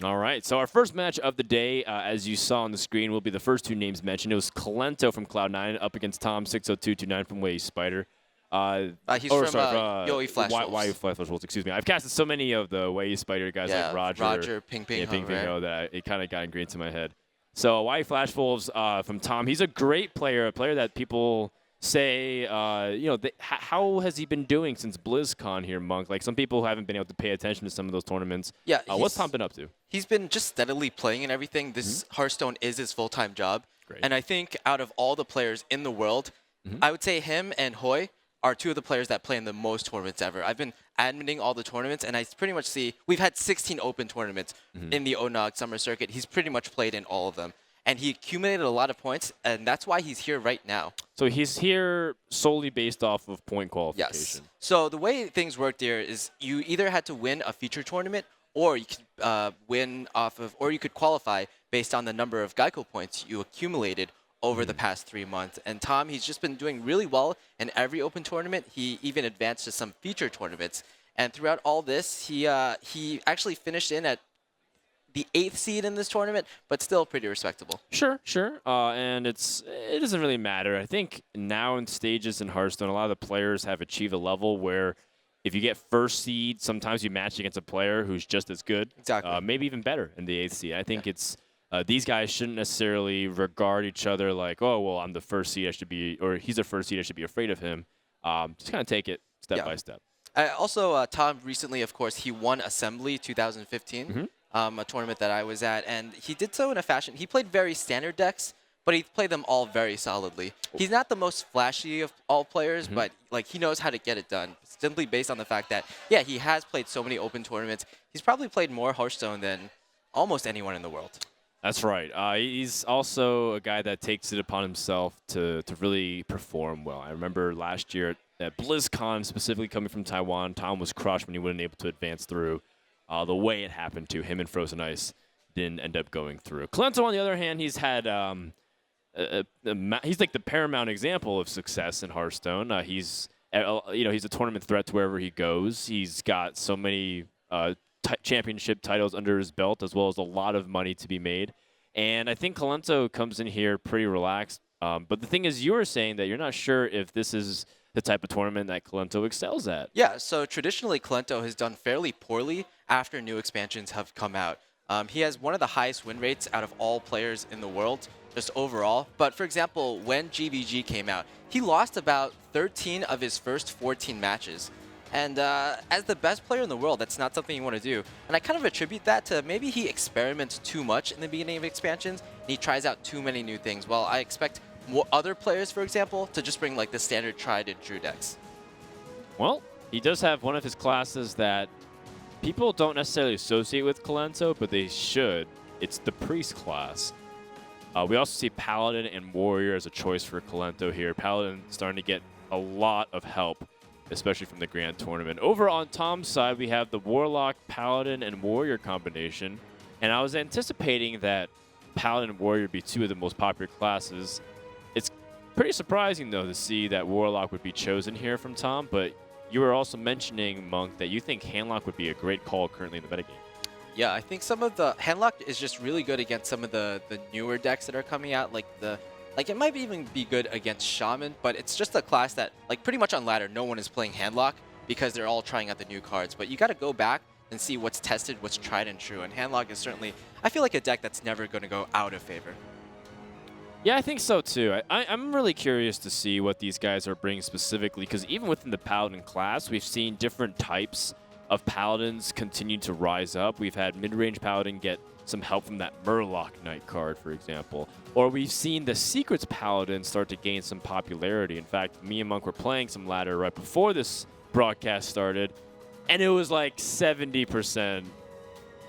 All right, so our first match of the day, as you saw on the screen, will be the first two names mentioned. It was Kolento from Cloud9 up against Tom 60229 from Way Spider. He's from Yoi Flash Wolves. Flash Wolves, excuse me. I've casted so many of the Way Spider guys like Roger, Ping Ping, Ping Ping Ho that it kind of got ingrained into my head. So Way Flash Wolves from Tom, he's a great player, a player that people say, how has he been doing since BlizzCon here, Monk? Like some people haven't been able to pay attention to some of those tournaments. Yeah, what's Tom been up to? He's been just steadily playing and everything. This Hearthstone is his full-time job. Great. And I think out of all the players in the world, I would say him and Hoy are two of the players that play in the most tournaments ever. I've been adminning all the tournaments, and I pretty much see we've had 16 open tournaments in the ONOG Summer Circuit. He's pretty much played in all of them. And he accumulated a lot of points, and that's why he's here right now. So he's here solely based off of point qualification. Yes. So the way things worked here is you either had to win a feature tournament, or you could you could qualify based on the number of GEICO points you accumulated over the past 3 months. And Tom, he's just been doing really well in every open tournament. He even advanced to some feature tournaments. And throughout all this, he actually finished in at the 8th seed in this tournament, but still pretty respectable. Sure. And it doesn't really matter. I think now in stages in Hearthstone, a lot of the players have achieved a level where if you get first seed, sometimes you match against a player who's just as good. Exactly. Maybe even better in the 8th seed. I think it's these guys shouldn't necessarily regard each other like, oh, well, I'm the first seed, I should be, or he's the first seed, I should be afraid of him. Just kind of take it step by step. Also, Tom recently, of course, he won Assembly 2015. A tournament that I was at, and he did so in a fashion. He played very standard decks, but he played them all very solidly. He's not the most flashy of all players, but like he knows how to get it done, simply based on the fact that, yeah, he has played so many open tournaments. He's probably played more Hearthstone than almost anyone in the world. That's right. He's also a guy that takes it upon himself to really perform well. I remember last year at BlizzCon, specifically coming from Taiwan, Tom was crushed when he wasn't able to advance through. The way it happened to him and Frozen Ice didn't end up going through. Kolento, on the other hand, he's had he's like the paramount example of success in Hearthstone. He's a tournament threat to wherever he goes. He's got so many championship titles under his belt, as well as a lot of money to be made. And I think Kolento comes in here pretty relaxed. But the thing is, you were saying that you're not sure if this is the type of tournament that Kolento excels at. Yeah, so traditionally Kolento has done fairly poorly after new expansions have come out. He has one of the highest win rates out of all players in the world, just overall. But for example, when GVG came out, he lost about 13 of his first 14 matches. And as the best player in the world, that's not something you want to do. And I kind of attribute that to maybe he experiments too much in the beginning of expansions, and he tries out too many new things. Well, I expect other players, for example, to just bring like the standard tried and true decks. Well, he does have one of his classes that people don't necessarily associate with Kolento, but they should. It's the Priest class. We also see Paladin and Warrior as a choice for Kolento here. Paladin starting to get a lot of help, especially from the Grand Tournament. Over on Tom's side, we have the Warlock, Paladin, and Warrior combination. And I was anticipating that Paladin and Warrior would be two of the most popular classes. It's pretty surprising, though, to see that Warlock would be chosen here from Tom, but you were also mentioning, Monk, that you think Handlock would be a great call currently in the metagame. Yeah, I think some of the Handlock is just really good against some of the newer decks that are coming out, like it might even be good against Shaman, but it's just a class that, like, pretty much on ladder, no one is playing Handlock because they're all trying out the new cards. But you got to go back and see what's tested, what's tried and true, and Handlock is certainly, I feel like, a deck that's never going to go out of favor. Yeah, I think so, too. I'm really curious to see what these guys are bringing specifically, because even within the Paladin class, we've seen different types of Paladins continue to rise up. We've had mid-range Paladin get some help from that Murloc Knight card, for example. Or we've seen the Secrets Paladin start to gain some popularity. In fact, me and Monk were playing some ladder right before this broadcast started, and it was like 70%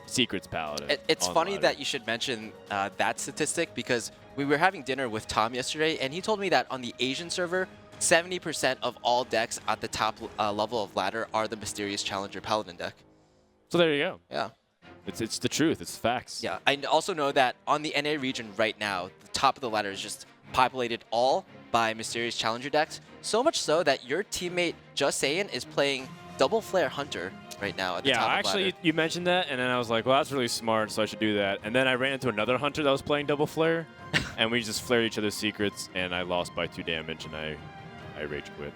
Secrets Paladin. It's funny that you should mention that statistic, because we were having dinner with Tom yesterday, and he told me that on the Asian server, 70% of all decks at the top level of ladder are the Mysterious Challenger Paladin deck. So there you go. Yeah. It's the truth. It's facts. Yeah. I also know that on the NA region right now, the top of the ladder is just populated all by Mysterious Challenger decks. So much so that your teammate, Just Saiyan, is playing Double Flare Hunter right now at the Yeah, top of actually, ladder. you mentioned that, and then I was like, well, that's really smart, so I should do that. And then I ran into another hunter that was playing double flare, and we just flared each other's secrets, and I lost by 2 damage, and I rage quit.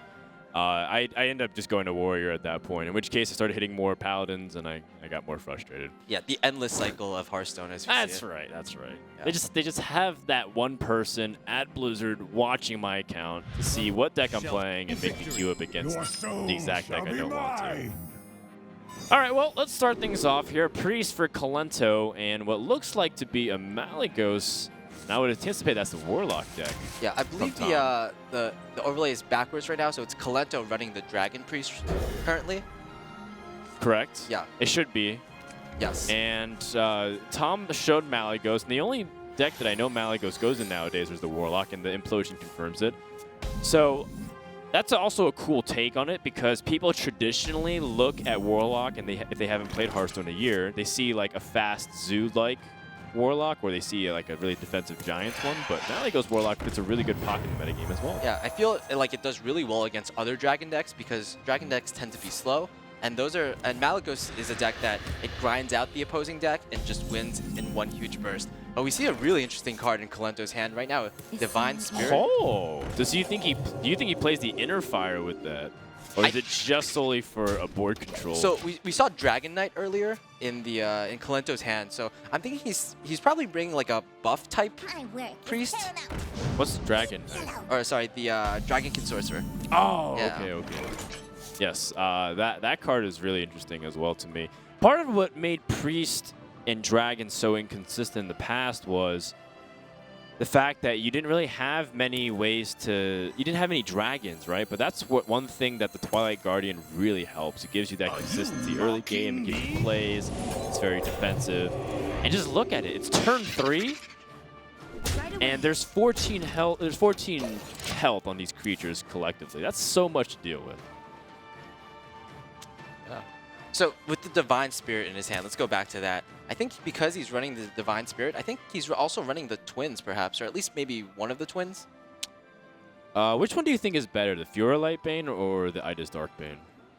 I ended up just going to warrior at that point, in which case I started hitting more paladins, and I got more frustrated. Yeah, the endless cycle of Hearthstone as we see That's it. right. That's right. Yeah. They just have that one person at Blizzard watching my account to see what deck I'm playing and make me queue up against the exact deck I don't want to. All right, well, let's start things off here. Priest for Kolento and what looks like to be a Malygos. And I would anticipate that's the Warlock deck. Yeah, I believe the overlay is backwards right now, so it's Kolento running the Dragon Priest currently. Correct? Yeah. It should be. Yes. And Tom showed Malygos, and the only deck that I know Malygos goes in nowadays is the Warlock, and the Implosion confirms it. So that's also a cool take on it, because people traditionally look at Warlock, and if they haven't played Hearthstone a year, they see like a fast Zoo-like Warlock, or they see like a really defensive Giants one, but Malygos Warlock fits a really good pocket metagame as well. Yeah, I feel like it does really well against other Dragon decks, because Dragon decks tend to be slow, and Malygos is a deck that it grinds out the opposing deck and just wins in one huge burst. But we see a really interesting card in Kolento's hand right now, Divine Spirit. Oh, do you think he plays the Inner Fire with that? Or is it just solely for a board control? So we saw Dragon Knight earlier in Kolento's hand. So I'm thinking he's probably bringing like a buff type priest. What's Dragon? Or sorry, the Dragonkin Sorcerer. Oh, Yeah. okay. Yes, that card is really interesting as well to me. Part of what made Priest and Dragon so inconsistent in the past was the fact that you didn't really have many ways to... You didn't have any dragons, right? But that's one thing that the Twilight Guardian really helps. It gives you that consistency early game. It gives you plays. It's very defensive. And just look at it. It's turn 3, and there's 14 health. There's 14 health on these creatures collectively. That's so much to deal with. Yeah. So with the Divine Spirit in his hand, let's go back to that. I think because he's running the Divine Spirit, I think he's also running the Twins, perhaps, or at least maybe one of the Twins. Which one do you think is better, the Fiora Lightbane or the Idis Darkbane?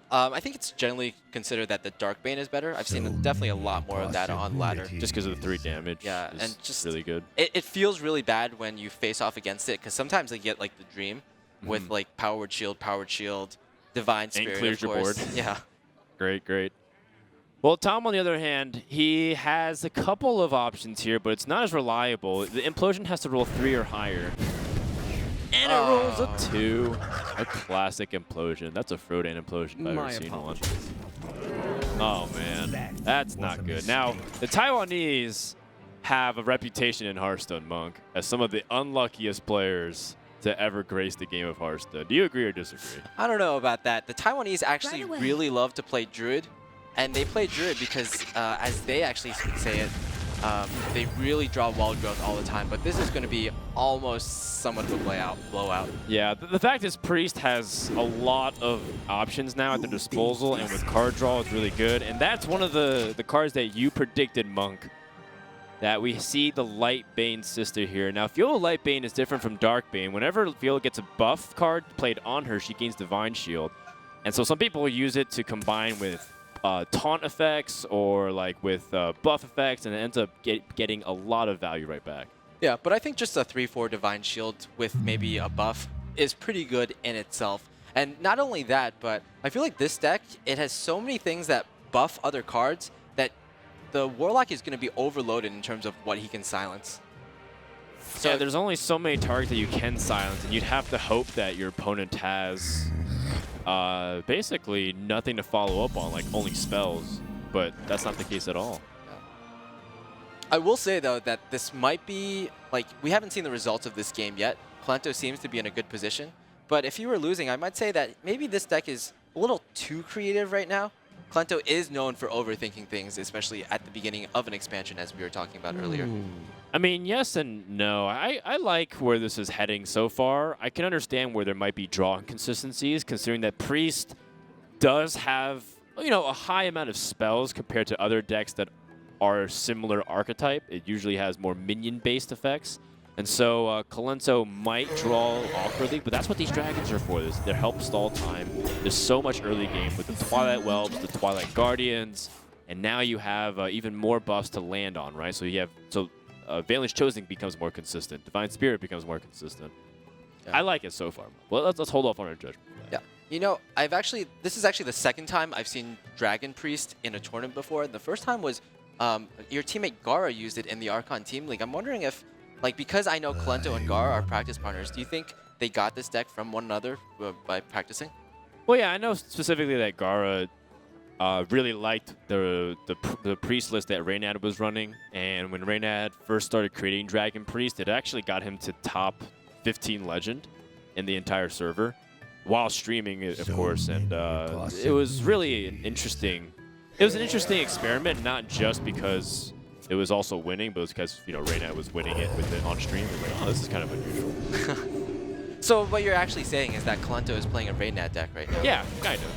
I think it's generally considered that the Darkbane is better. I've seen definitely a lot more of that on ladder. Just because of the 3 damage. Yeah, and just really good. It feels really bad when you face off against it, because sometimes they get like the Dream with like Powered Shield, Divine Spirit, and clears your board. Yeah. Great. Well, Tom, on the other hand, he has a couple of options here, but it's not as reliable. The Implosion has to roll 3 or higher. And it rolls a 2. A classic Implosion. That's a Frodan Implosion if I've ever seen one. Oh, man. That's not good. Now, the Taiwanese have a reputation in Hearthstone, Monk, as some of the unluckiest players to ever grace the game of Hearthstone. Do you agree or disagree? I don't know about that. The Taiwanese actually really love to play Druid. And they play Druid because, as they actually say it, they really draw Wild Growth all the time. But this is going to be almost somewhat of a blowout. Yeah, the fact is Priest has a lot of options now at their disposal, and with card draw, it's really good. And that's one of the cards that you predicted, Monk, that we see the Lightbane sister here. Now, Fiola Lightbane is different from Darkbane. Whenever Fiola gets a buff card played on her, she gains Divine Shield. And so some people use it to combine with taunt effects or like with buff effects, and it ends up getting a lot of value right back. Yeah, but I think just a 3/4 Divine Shield with maybe a buff is pretty good in itself. And not only that, but I feel like this deck, it has so many things that buff other cards that the Warlock is going to be overloaded in terms of what he can silence. So yeah, there's only so many targets that you can silence, and you'd have to hope that your opponent has basically nothing to follow up on, like only spells, but that's not the case at all. I will say, though, that this might be, like, we haven't seen the results of this game yet. Kolento seems to be in a good position, but if you were losing, I might say that maybe this deck is a little too creative right now. Kolento is known for overthinking things, especially at the beginning of an expansion, as we were talking about earlier. I mean, yes and no. I like where this is heading so far. I can understand where there might be draw inconsistencies, considering that Priest does have, you know, a high amount of spells compared to other decks that are similar archetype. It usually has more minion-based effects. And so Kolento might draw awkwardly, but that's what these dragons are for. They help stall time. There's so much early game with the Twilight Whelps, the Twilight Guardians, and now you have even more buffs to land on, right? So you have Valen's Chosen becomes more consistent. Divine Spirit becomes more consistent. Yeah. I like it so far. Well, let's hold off on our judgment. Yeah. You know, this is actually the second time I've seen Dragon Priest in a tournament before. The first time was your teammate Gara used it in the Archon Team League. I'm wondering if, like, because I know Kolento and Gara are practice partners, do you think they got this deck from one another by practicing? Well, yeah, I know specifically that Gara really liked the priest list that Reynad was running, and when Reynad first started creating Dragon Priest, it actually got him to top 15 legend in the entire server while streaming it, of course, and it was really an interesting. It was an interesting experiment, not just because it was also winning, but it was because Reynad was winning it with it on stream. And like, oh, this is kind of unusual. So what you're actually saying is that Kolento is playing a Reynad deck right now? Yeah, kind of.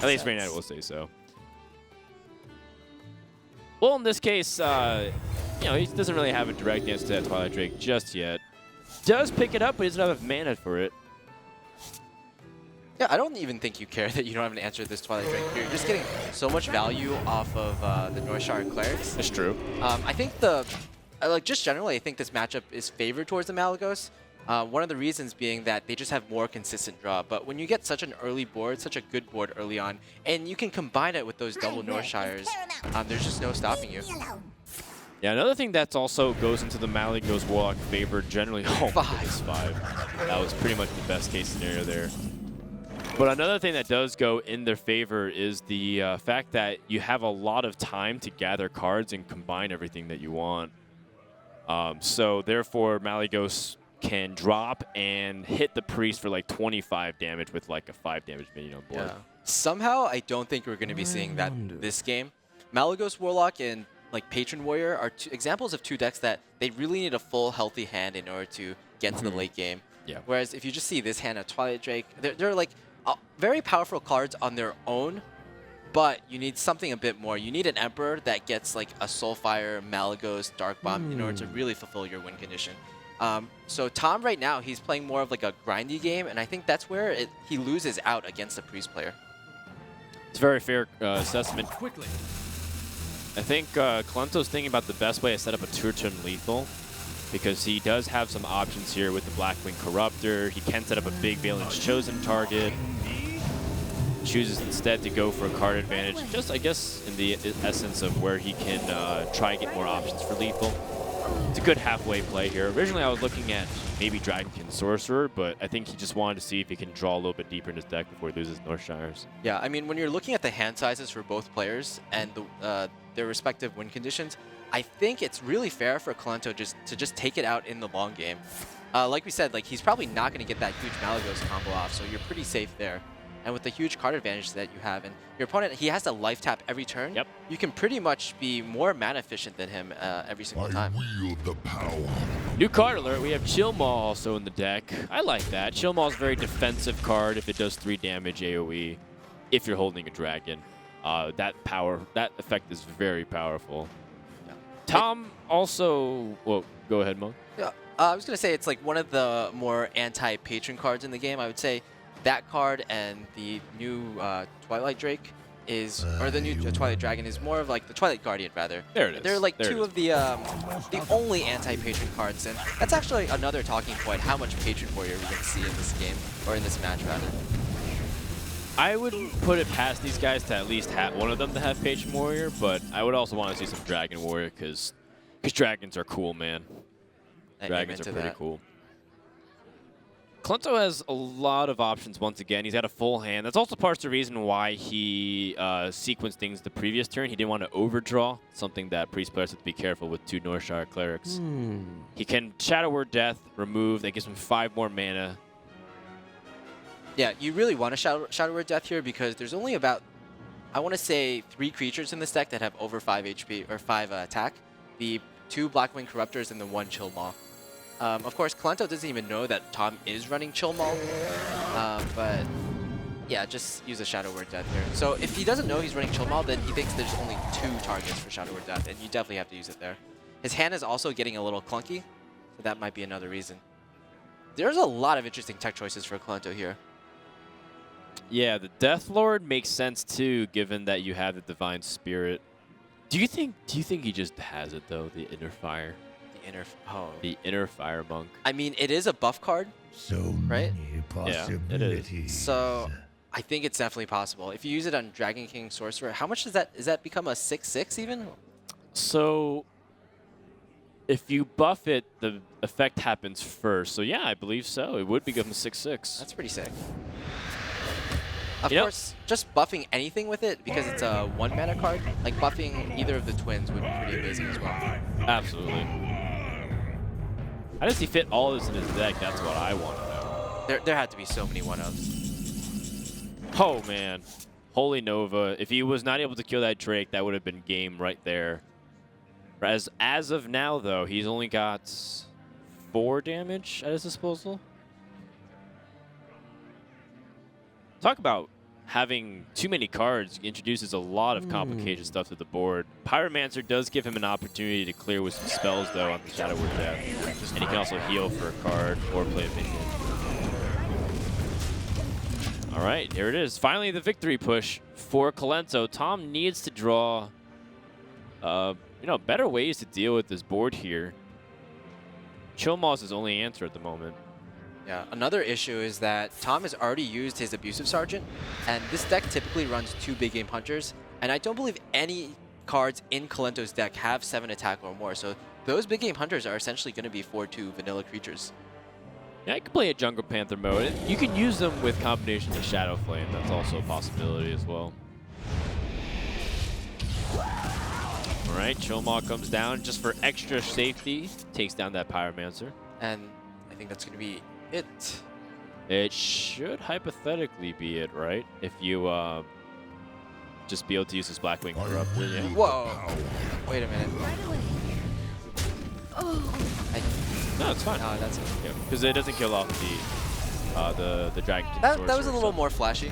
At least Reynad will say so. Well, in this case, he doesn't really have a direct answer to that Twilight Drake just yet. Does pick it up, but he doesn't have mana for it. Yeah, I don't even think you care that you don't have an answer to this Twilight Drake. You're just getting so much value off of the Northshire Clerics. That's true. I think just generally, I think this matchup is favored towards the Malygos. One of the reasons being that they just have more consistent draw. But when you get such an early board, such a good board early on, and you can combine it with those double Northshires, there's just no stopping you. Yeah, another thing that's also goes into the Malygos Warlock favor generally. Oh, 5. That was pretty much the best case scenario there. But another thing that does go in their favor is the fact that you have a lot of time to gather cards and combine everything that you want. So therefore, Malygos can drop and hit the priest for like 25 damage with like a 5 damage minion on board. Yeah. Somehow, I don't think we're going to be seeing that this game. Malygos Warlock and like Patron Warrior are examples of two decks that they really need a full healthy hand in order to get to the late game. Yeah. Whereas if you just see this hand of Twilight Drake, they're like very powerful cards on their own, but you need something a bit more. You need an Emperor that gets like a Soulfire, Malygos, Dark Bomb in order to really fulfill your win condition. So Tom right now, he's playing more of like a grindy game, and I think that's where he loses out against the Priest player. It's a very fair assessment. Quickly. I think Kolento's thinking about the best way to set up a 2-turn lethal, because he does have some options here with the Blackwing Corruptor. He can set up a big Valen's Chosen target. Chooses instead to go for a card advantage, just I guess in the essence of where he can try and get more options for lethal. It's a good halfway play here. Originally I was looking at maybe Dragonkin Sorcerer, but I think he just wanted to see if he can draw a little bit deeper in his deck before he loses Northshires. Yeah, I mean, when you're looking at the hand sizes for both players and their respective win conditions, I think it's really fair for Kolento to just take it out in the long game. Like we said, like he's probably not going to get that huge Malygos combo off, so you're pretty safe there. And with the huge card advantage that you have, and your opponent, he has to life tap every turn. Yep. You can pretty much be more mana efficient than him every single time. Wield the power. New card alert. We have Chill Maw also in the deck. I like that. Chill Maw is a very defensive card if it does 3 damage AoE. If you're holding a dragon, that effect is very powerful. Yeah. Tom also. Well, go ahead, Mo. Yeah. I was gonna say it's like one of the more anti-patron cards in the game. I would say that card and the new Twilight Drake or the new Twilight Dragon is more of like the Twilight Guardian rather. There it is. They're like two of the only anti-patron cards, and that's actually another talking point. How much Patron Warrior we can see in this game or in this match rather. I would put it past these guys to at least have one of them to have Patron Warrior, but I would also want to see some Dragon Warrior because dragons are cool, man. Dragons are pretty cool. Kolento has a lot of options once again. He's got a full hand. That's also part of the reason why he sequenced things the previous turn. He didn't want to overdraw, something that Priest players have to be careful with 2 Northshire Clerics. He can Shadow Word Death, remove. That gives him 5 more mana. Yeah, you really want to Shadow Word Death here because there's only about, I want to say, 3 creatures in this deck that have over 5 HP or 5 attack. The 2 Blackwing Corruptors and the 1 Chill Maw. Of course, Kolento doesn't even know that Tom is running Chill Maw, but yeah, just use a Shadow Word Death here. So if he doesn't know he's running Chill Maw, then he thinks there's only 2 targets for Shadow Word Death, and you definitely have to use it there. His hand is also getting a little clunky, so that might be another reason. There's a lot of interesting tech choices for Kolento here. Yeah, the Death Lord makes sense too, given that you have the Divine Spirit. Do you think he just has it though? The Inner Fire. The Inner Fire Monk. I mean, it is a buff card, right? Many possibilities. Yeah, it is. So I think it's definitely possible. If you use it on Dragon King Sorcerer, how much does that become a 6/6 even? So if you buff it, the effect happens first. So yeah, I believe so. It would become a 6/6. That's pretty sick. Of Yep. course, just buffing anything with it, because it's a 1 mana card, like buffing either of the twins would be pretty amazing as well. Absolutely. How does he fit all this in his deck? That's what I want to know. There had to be so many 1-ofs. Oh, man. Holy Nova. If he was not able to kill that Drake, that would have been game right there. As of now, though, he's only got 4 damage at his disposal. Talk about having too many cards introduces a lot of complicated stuff to the board. Pyromancer does give him an opportunity to clear with some spells, though, on the Shadow Word Death. And he can also heal for a card or play a minion. All right, here it is. Finally, the victory push for Kolento. Tom needs to draw better ways to deal with this board here. Chilmaw is his only answer at the moment. Yeah, another issue is that Tom has already used his Abusive Sergeant, and this deck typically runs 2 Big Game Hunters, and I don't believe any cards in Kolento's deck have 7 attack or more, so those Big Game Hunters are essentially going to be 4/2 vanilla creatures. Yeah, I can play a Jungle Panther mode. You can use them with combinations of Shadow Flame. That's also a possibility as well. All right, Chilmaw comes down just for extra safety. Takes down that Pyromancer. And I think that's going to be it. It should hypothetically be it, right? If you just be able to use this Blackwing Corruptor. Yeah. Whoa! Wait a minute. No, it's fine. No, that's Because it doesn't kill off the Dragon King that Sorcerer, was a little so. more flashy.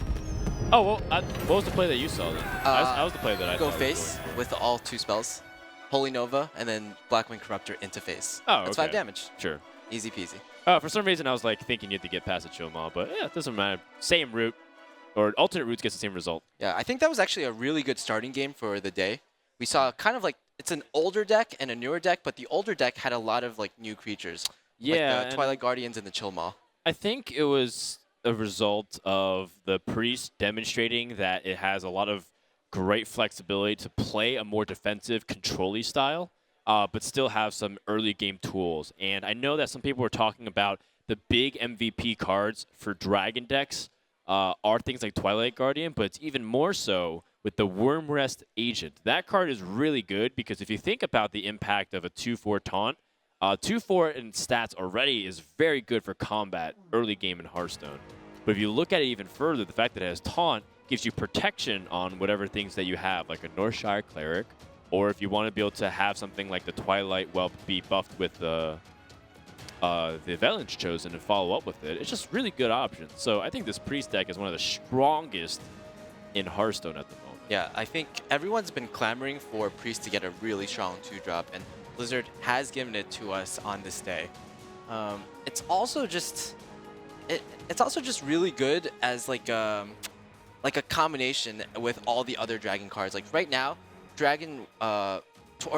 Oh, well, what was the play that you saw then? That was the play that I Go saw face before. with all 2 spells. Holy Nova, and then Blackwing Corruptor into face. Oh, That's okay. 5 damage. Sure. Easy peasy. For some reason, I was like thinking you had to get past the Chilmaw, but yeah, it doesn't matter. Same route, or alternate routes gets the same result. Yeah, I think that was actually a really good starting game for the day. We saw kind of like, it's an older deck and a newer deck, but the older deck had a lot of like new creatures. Yeah, Like the Twilight Guardians and the Chilmaw. I think it was a result of the Priest demonstrating that it has a lot of great flexibility to play a more defensive, control-y style, but still have some early game tools. And I know that some people were talking about the big MVP cards for Dragon decks are things like Twilight Guardian, but it's even more so with the Wormrest Agent. That card is really good because if you think about the impact of a 2/4 taunt, 2/4 in stats already is very good for combat early game in Hearthstone. But if you look at it even further, the fact that it has taunt gives you protection on whatever things that you have, like a Northshire Cleric, or if you want to be able to have something like the Twilight Whelp be buffed with the Avalanche Chosen and follow up with it. It's just really good options. So I think this Priest deck is one of the strongest in Hearthstone at the moment. Yeah, I think everyone's been clamoring for Priest to get a really strong 2-drop, and Blizzard has given it to us on this day. It's also just really good as like a combination with all the other Dragon cards. Like right now, Dragon, or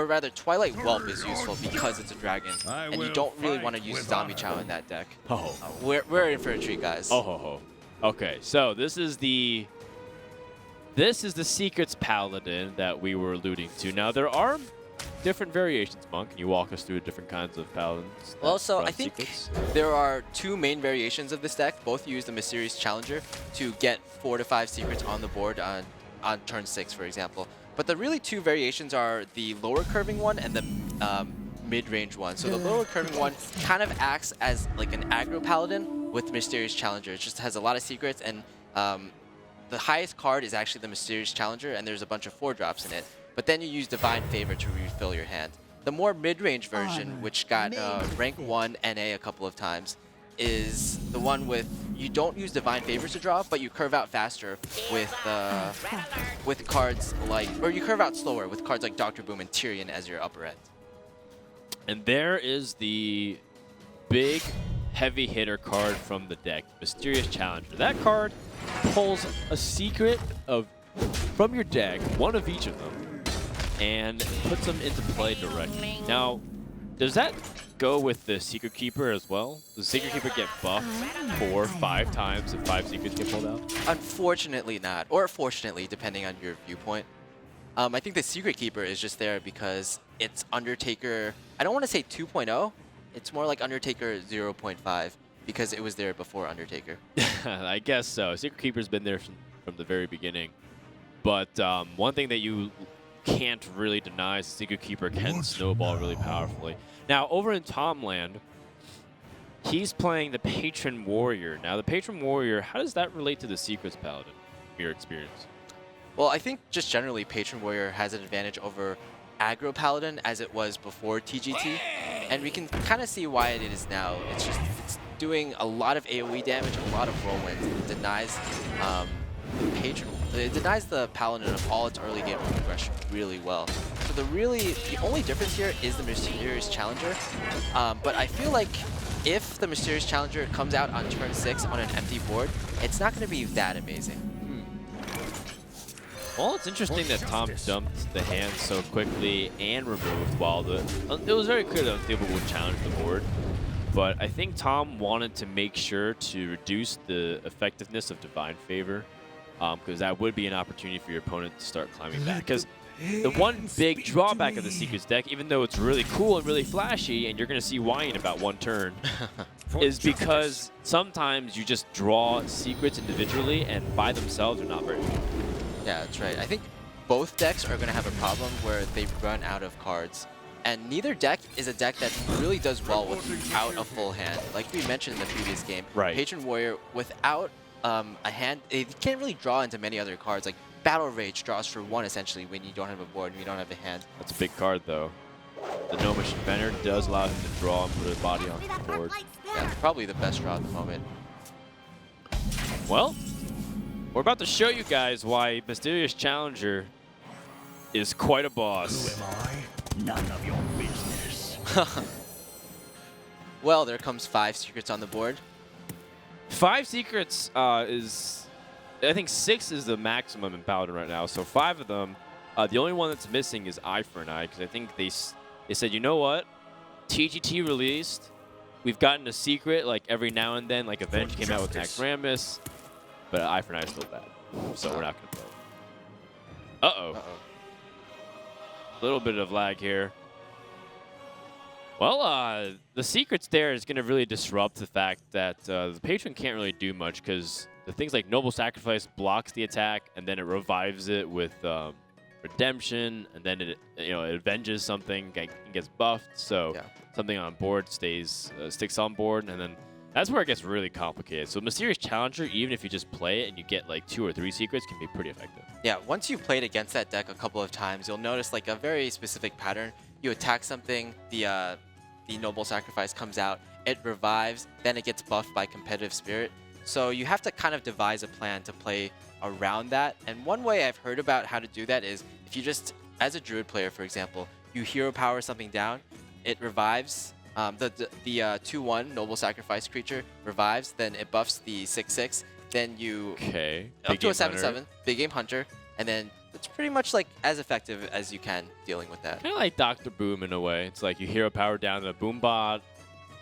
rather Twilight Whelp is useful because it's a Dragon, and you don't really want to use Zombie Chow in that deck. Oh. We're in for a treat, guys. Oh ho ho. Okay, so this is the Secrets Paladin that we were alluding to. Now there are different variations, Monk. Can you walk us through different kinds of paladins? Well, so run I think secrets? there are 2 main variations of this deck. Both use the Mysterious Challenger to get 4 to 5 secrets on the board on turn 6, for example. But the really 2 variations are the lower curving one and the mid-range one. So the lower curving one kind of acts as like an aggro paladin with Mysterious Challenger. It just has a lot of secrets, and the highest card is actually the Mysterious Challenger, and there's a bunch of 4-drops in it. But then you use Divine Favor to refill your hand. The more mid-range version, which got rank 1 NA a couple of times, is the one with you don't use Divine Favors to draw, but you curve out faster with cards like, or you curve out slower with cards like Dr. Boom and Tyrion as your upper end. And there is the big heavy hitter card from the deck, Mysterious Challenger. That card pulls a secret from your deck, one of each of them, and puts them into play directly. Now, does that go with the Secret Keeper as well? Does the Secret Keeper get buffed 4 or 5 times if 5 secrets get pulled out? Unfortunately not, or fortunately, depending on your viewpoint. I think the Secret Keeper is just there because it's Undertaker, I don't want to say 2.0, it's more like Undertaker 0.5 because it was there before Undertaker. I guess so. Secret Keeper's been there from the very beginning. But one thing that you can't really deny is Secret Keeper can snowball really powerfully. Now, over in Tomland, he's playing the Patron Warrior. Now, the Patron Warrior, how does that relate to the Secrets Paladin, from your experience? Well, I think just generally Patron Warrior has an advantage over Aggro Paladin as it was before TGT. And we can kind of see why it is now. It's doing a lot of AoE damage, a lot of whirlwinds. It denies it denies the Paladin of all its early game progression really well. So the only difference here is the Mysterious Challenger. But I feel like if the Mysterious Challenger comes out on turn 6 on an empty board, it's not going to be that amazing. Well, it's interesting that Tom dumped the hand so quickly and removed while it was very clear that Unstable would challenge the board. But I think Tom wanted to make sure to reduce the effectiveness of Divine Favor, because that would be an opportunity for your opponent to start climbing back. Because the one big drawback of the Secrets deck, even though it's really cool and really flashy, and you're going to see why in about one turn, is because sometimes you just draw secrets individually, and by themselves are not very good. Yeah, that's right. I think both decks are going to have a problem where they run out of cards. And neither deck is a deck that really does well without a full hand. Like we mentioned in the previous game, right. Patron Warrior, without a hand, it can't really draw into many other cards. Like Battle Rage draws for 1 essentially when you don't have a board and you don't have a hand. That's a big card though. The Gnomish Inventor does allow him to draw and put his body on the board. Yeah, probably the best draw at the moment. Well, we're about to show you guys why Mysterious Challenger is quite a boss. Who am I? None of your business. Well, there comes 5 secrets on the board. 5 secrets is, I think 6 is the maximum in Paladin right now. So 5 of them, the only one that's missing is Eye for an Eye, because I think they said, you know what, TGT released, we've gotten a secret like every now and then, like Avenge came out with Max Rammus, but Eye for an Eye is still bad, so we're not going to play it. Uh-oh. A little bit of lag here. Well, the secrets there is going to really disrupt the fact that the Patron can't really do much, because the things like Noble Sacrifice blocks the attack, and then it revives it with Redemption, and then it avenges something and gets buffed. So something on board sticks on board, and then that's where it gets really complicated. So Mysterious Challenger, even if you just play it and you get like 2 or 3 secrets, can be pretty effective. Yeah, once you've played against that deck a couple of times, you'll notice like a very specific pattern. You attack something, the Noble Sacrifice comes out, it revives, then it gets buffed by Competitive Spirit. So you have to kind of devise a plan to play around that. And one way I've heard about how to do that is if you just, as a Druid player, for example, you hero power something down, it revives. The 2/1 Noble Sacrifice creature revives, then it buffs the 6/6. Then you up to a 7/7 Big Game Hunter, and then it's pretty much like as effective as you can dealing with that. Kind of like Dr. Boom in a way. It's like you hero power down to a Boom Bot,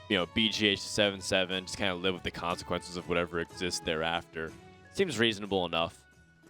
BGH 7/7, just kind of live with the consequences of whatever exists thereafter. Seems reasonable enough.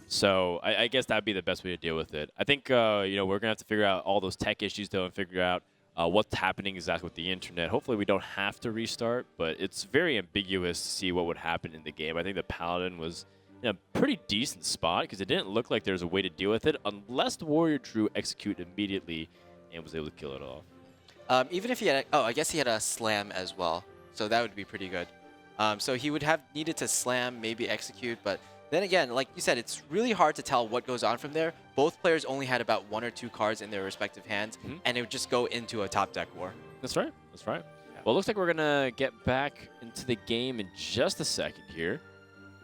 So I guess that'd be the best way to deal with it. I think we're gonna have to figure out all those tech issues though, and figure out what's happening exactly with the internet. Hopefully we don't have to restart, but it's very ambiguous to see what would happen in the game. I think the Paladin was in a pretty decent spot because it didn't look like there was a way to deal with it unless the Warrior Drew execute immediately and was able to kill it off. Even if he had, I guess he had a slam as well, so that would be pretty good. So he would have needed to slam, maybe execute, but then again, like you said, it's really hard to tell what goes on from there. Both players only had about 1 or 2 cards in their respective hands, and it would just go into a top deck war. That's right. That's right. Yeah. Well, it looks like we're going to get back into the game in just a second here.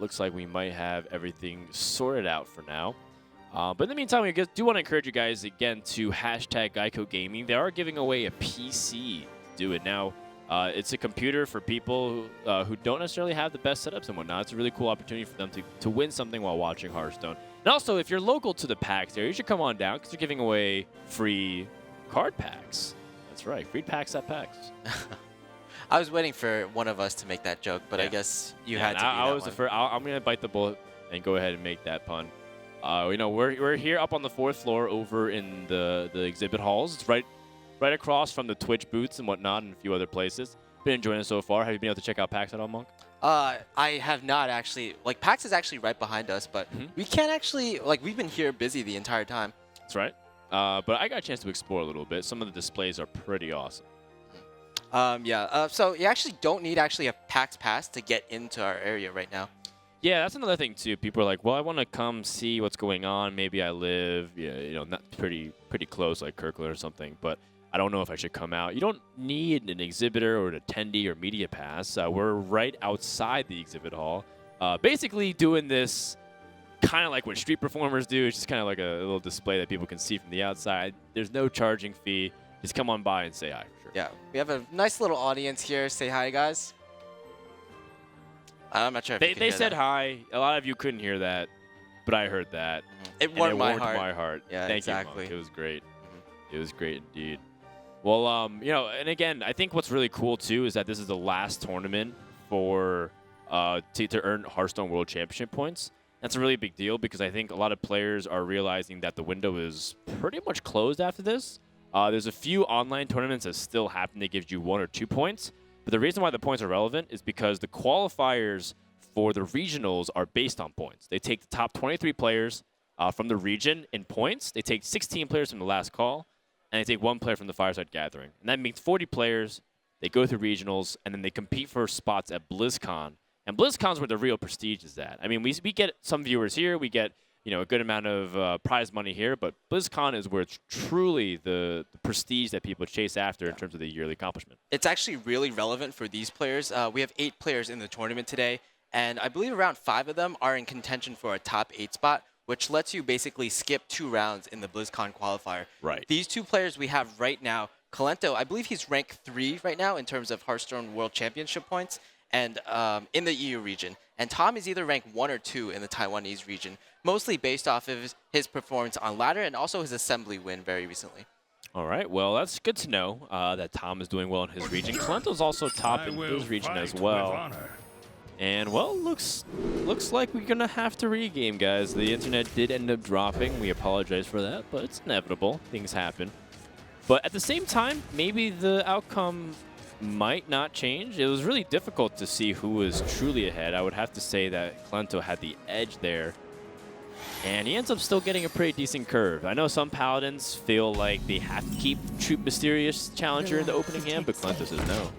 Looks like we might have everything sorted out for now. But in the meantime, we do want to encourage you guys again to hashtag GEICO Gaming. They are giving away a PC to do it now. It's a computer for people who don't necessarily have the best setups and whatnot. It's a really cool opportunity for them to win something while watching Hearthstone. And also, if you're local to the PAX area, you should come on down because they're giving away free card packs. That's right, free packs at PAX. I was waiting for one of us to make that joke, but I guess you had to. I was the first. I'm gonna bite the bullet and go ahead and make that pun. We're here up on the 4th floor over in the exhibit halls. It's right across from the Twitch booths and whatnot and a few other places. Been enjoying it so far. Have you been able to check out PAX at all, Monk? I have not actually. Like, PAX is actually right behind us, but we can't actually, like, we've been here busy the entire time. That's right. But I got a chance to explore a little bit. Some of the displays are pretty awesome. So you actually don't need a PAX pass to get into our area right now. Yeah, that's another thing too. People are like, "Well, I want to come see what's going on. Maybe I live, not pretty close, like Kirkland or something, but I don't know if I should come out." You don't need an exhibitor or an attendee or media pass. We're right outside the exhibit hall, basically doing this kind of like what street performers do. It's just kind of like a little display that people can see from the outside. There's no charging fee. Just come on by and say hi. For sure. Yeah, we have a nice little audience here. Say hi, guys. I'm not sure if you can They hear said that. hi. A lot of you couldn't hear that, but I heard that. It warmed my heart. my heart. Yeah, Thank exactly. you, Monk. It was great. It was great indeed. Well, and again, I think what's really cool too is that this is the last tournament for to earn Hearthstone World Championship points. That's a really big deal because I think a lot of players are realizing that the window is pretty much closed after this. There's a few online tournaments that still happen that gives you 1 or 2 points. But the reason why the points are relevant is because the qualifiers for the regionals are based on points. They take the top 23 players from the region in points. They take 16 players from the last call, and they take 1 player from the Fireside Gathering. And that means 40 players. They go through regionals, and then they compete for spots at BlizzCon. And BlizzCon's where the real prestige is at. I mean, we get some viewers here. We get a good amount of prize money here, but BlizzCon is where it's truly the prestige that people chase after in terms of the yearly accomplishment. It's actually really relevant for these players. We have 8 players in the tournament today, and I believe around 5 of them are in contention for a top 8 spot, which lets you basically skip 2 rounds in the BlizzCon qualifier. Right. These 2 players we have right now, Kolento, I believe he's ranked 3 right now in terms of Hearthstone World Championship points, and in the EU region. And Tom is either ranked 1 or 2 in the Taiwanese region, mostly based off of his performance on ladder and also his assembly win very recently. All right, well, that's good to know that Tom is doing well in his region. Kolento's also top in his region as well. And, well, looks like we're going to have to regame, guys. The internet did end up dropping. We apologize for that, but it's inevitable. Things happen. But at the same time, maybe the outcome might not change. It was really difficult to see who was truly ahead. I would have to say that Kolento had the edge there. And he ends up still getting a pretty decent curve. I know some Paladins feel like they have to keep Troop Mysterious Challenger in the opening hand, but Kolento says no.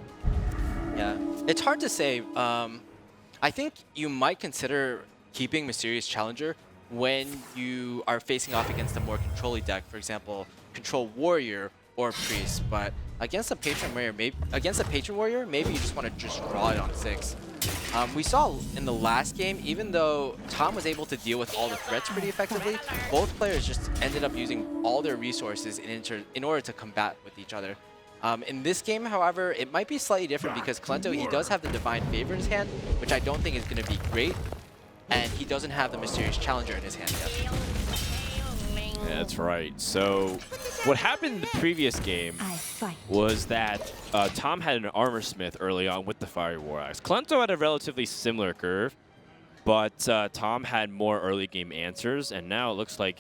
Yeah, it's hard to say. I think you might consider keeping Mysterious Challenger when you are facing off against a more control-y deck, for example, Control Warrior or Priest. But against a Patron Warrior, maybe you just want to just draw it on 6. We saw in the last game, even though Tom was able to deal with all the threats pretty effectively, both players just ended up using all their resources in order to combat with each other. In this game, however, it might be slightly different because Kolento, he does have the Divine Favor in his hand, which I don't think is going to be great, and he doesn't have the Mysterious Challenger in his hand yet. Yeah, that's right. So what happened in the previous game was that Tom had an Armor Smith early on with the Fiery War Axe. Kolento had a relatively similar curve, but Tom had more early game answers, and now it looks like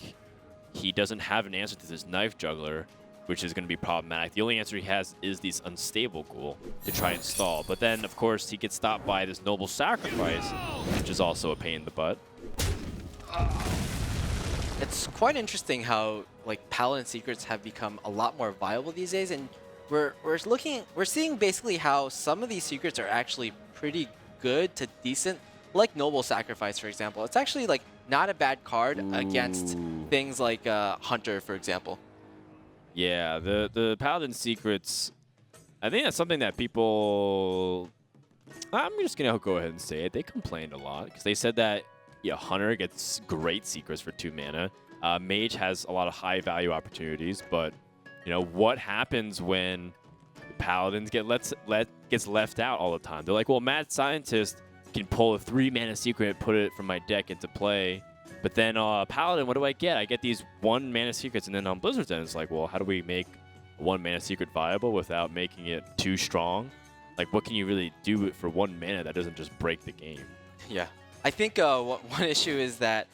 he doesn't have an answer to this Knife Juggler, which is going to be problematic. The only answer he has is this Unstable Ghoul to try and stall. But then, of course, he gets stopped by this Noble Sacrifice, which is also a pain in the butt. It's quite interesting how Paladin Secrets have become a lot more viable these days, and we're seeing basically how some of these secrets are actually pretty good to decent, like Noble Sacrifice, for example. It's actually not a bad card against things like Hunter, for example. Yeah, the Paladin Secrets, I think that's something that people, I'm just going to go ahead and say it, they complained a lot because they said that Hunter gets great secrets for 2 mana. Mage has a lot of high value opportunities, but what happens when the Paladins gets left out all the time? They're like, well, Mad Scientist can pull a 3-mana secret, put it from my deck into play, but then Paladin, what do I get? I get these 1-mana secrets, and then on Blizzard's end, it's like, well, how do we make a 1-mana secret viable without making it too strong? Like, what can you really do for 1 mana that doesn't just break the game? Yeah. I think one issue is that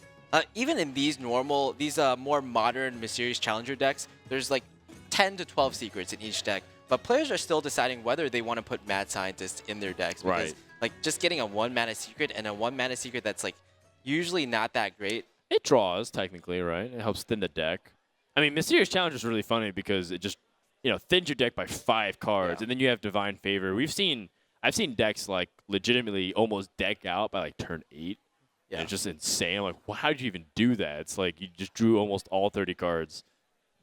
even in these more modern Mysterious Challenger decks, there's like 10 to 12 secrets in each deck. But players are still deciding whether they want to put Mad Scientist in their decks. Because, Right. like, just getting a 1-mana secret and a 1-mana secret that's, like, usually not that great. It draws, technically, right? It helps thin the deck. I mean, Mysterious Challenger is really funny because it just, thins your deck by 5 cards, and then you have Divine Favor. I've seen decks, like, legitimately almost deck out by, like, turn 8. Yeah. And it's just insane. I'm like, how did you even do that? It's like you just drew almost all 30 cards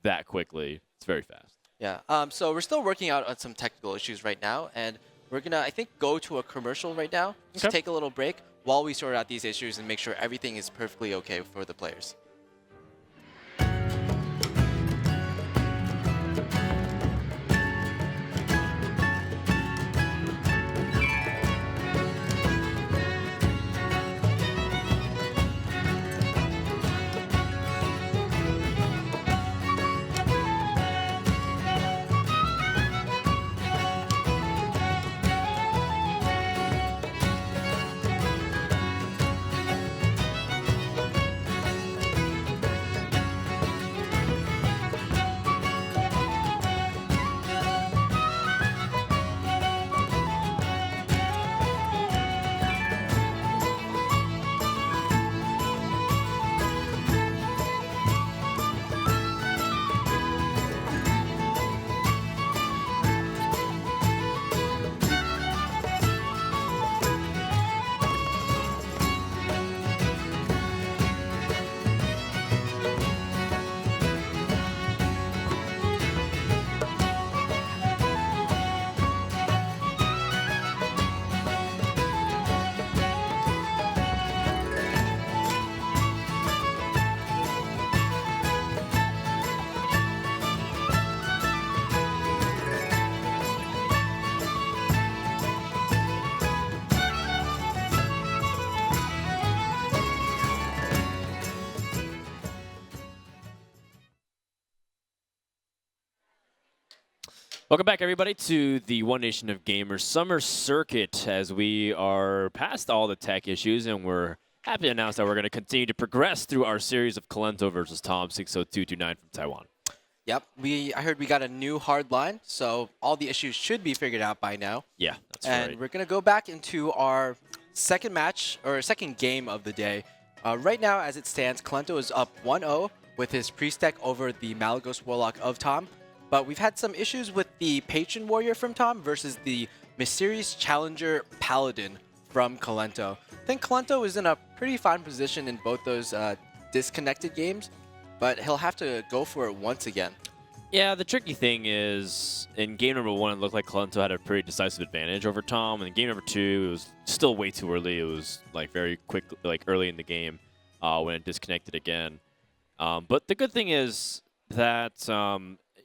that quickly. It's very fast. Yeah. So we're still working out on some technical issues right now, and we're going to, I think, go to a commercial right now. Just take a little break while we sort out these issues and make sure everything is perfectly okay for the players. Welcome back, everybody, to the One Nation of Gamers Summer Circuit, as we are past all the tech issues, and we're happy to announce that we're going to continue to progress through our series of Kolento versus Tom 60229 from Taiwan. Yep. I heard we got a new hard line, so all the issues should be figured out by now. Yeah, that's and right. We're going to go back into our second match, or second game of the day. Right now, as it stands, Kolento is up 1-0 with his priest deck over the Malagos Warlock of Tom. But we've had some issues with the Patron Warrior from Tom versus the Mysterious Challenger Paladin from Kolento. I think Kolento is in a pretty fine position in both those disconnected games, but he'll have to go for it once again. Yeah, the tricky thing is, in game number 1, it looked like Kolento had a pretty decisive advantage over Tom, and in game number 2, it was still way too early. It was like very quick, like early in the game when it disconnected again. But the good thing is that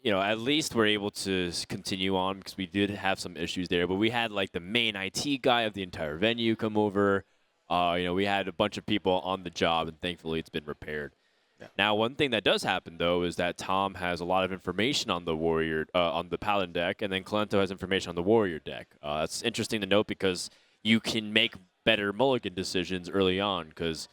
at least we're able to continue on because we did have some issues there. But we had like the main IT guy of the entire venue come over. We had a bunch of people on the job, and thankfully it's been repaired. Yeah. Now, one thing that does happen though is that Tom has a lot of information on the Warrior, on the Paladin deck, and then Kolento has information on the Warrior deck. That's interesting to note because you can make better mulligan decisions early on because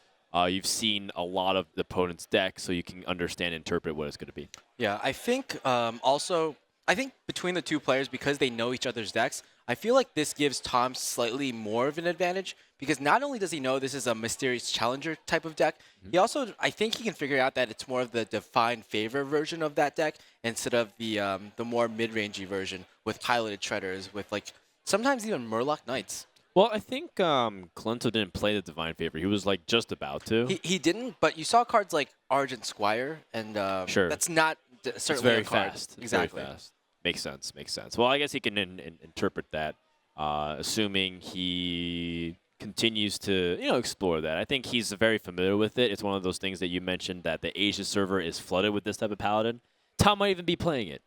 you've seen a lot of the opponent's deck, so you can understand and interpret what it's going to be. Yeah, I think I think between the two players, because they know each other's decks, I feel like this gives Tom slightly more of an advantage because not only does he know this is a Mysterious Challenger type of deck, he also, I think he can figure out that it's more of the Divine Favor version of that deck instead of the more mid-rangey version with Piloted Treaders, with like sometimes even Murloc Knights. Well, I think Kolento didn't play the Divine Favor. He was like just about to. He didn't, but you saw cards like Argent Squire, and sure. That's not certainly it's very a card. fast. It's exactly. Very fast. Makes sense. Makes sense. Well, I guess he can interpret that, assuming he continues to, explore that. I think he's very familiar with it. It's one of those things that you mentioned that the Asia server is flooded with this type of Paladin. Tom might even be playing it,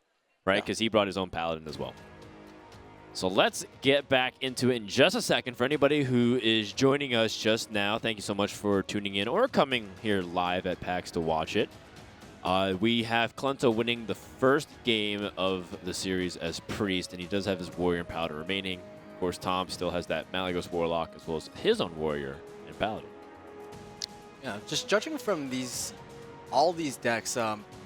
right? Because he brought his own Paladin as well. So let's get back into it in just a second. For anybody who is joining us just now, thank you so much for tuning in or coming here live at PAX to watch it. We have Kolento winning the first game of the series as Priest, and he does have his Warrior and Paladin remaining. Of course, Tom still has that Malygos Warlock as well as his own Warrior and Paladin. Yeah, just judging from all these decks,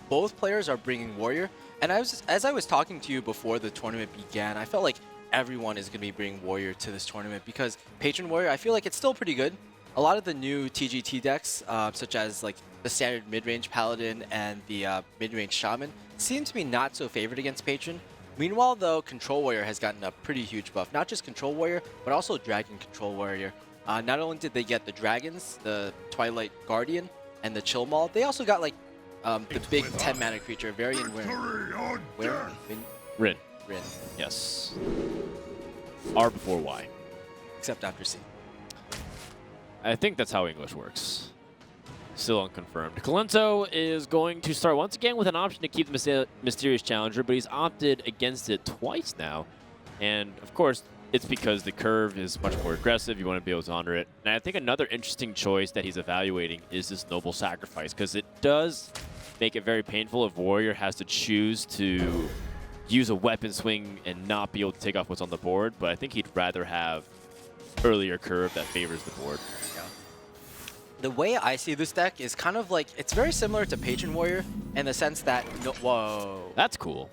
both players are bringing Warrior. And as I was talking to you before the tournament began, I felt like everyone is going to be bringing Warrior to this tournament because Patron Warrior, I feel like it's still pretty good. A lot of the new TGT decks, such as like the standard mid-range Paladin and the mid-range Shaman, seem to be not so favored against Patron. Meanwhile, though, Control Warrior has gotten a pretty huge buff. Not just Control Warrior, but also Dragon Control Warrior. Not only did they get the Dragons, the Twilight Guardian, and the Chill Maul, they also got like the big 10-mana creature, Varian Rin. Rin. Yes. R before Y. Except after C. I think that's how English works. Still unconfirmed. Kolento is going to start once again with an option to keep the Mysterious Challenger, but he's opted against it twice now. And, of course, it's because the curve is much more aggressive. You want to be able to honor it. And I think another interesting choice that he's evaluating is this Noble Sacrifice, because it does make it very painful if Warrior has to choose to use a weapon swing and not be able to take off what's on the board, but I think he'd rather have earlier curve that favors the board. Yeah. The way I see this deck is kind of like, it's very similar to Patron Warrior in the sense that, whoa. That's cool.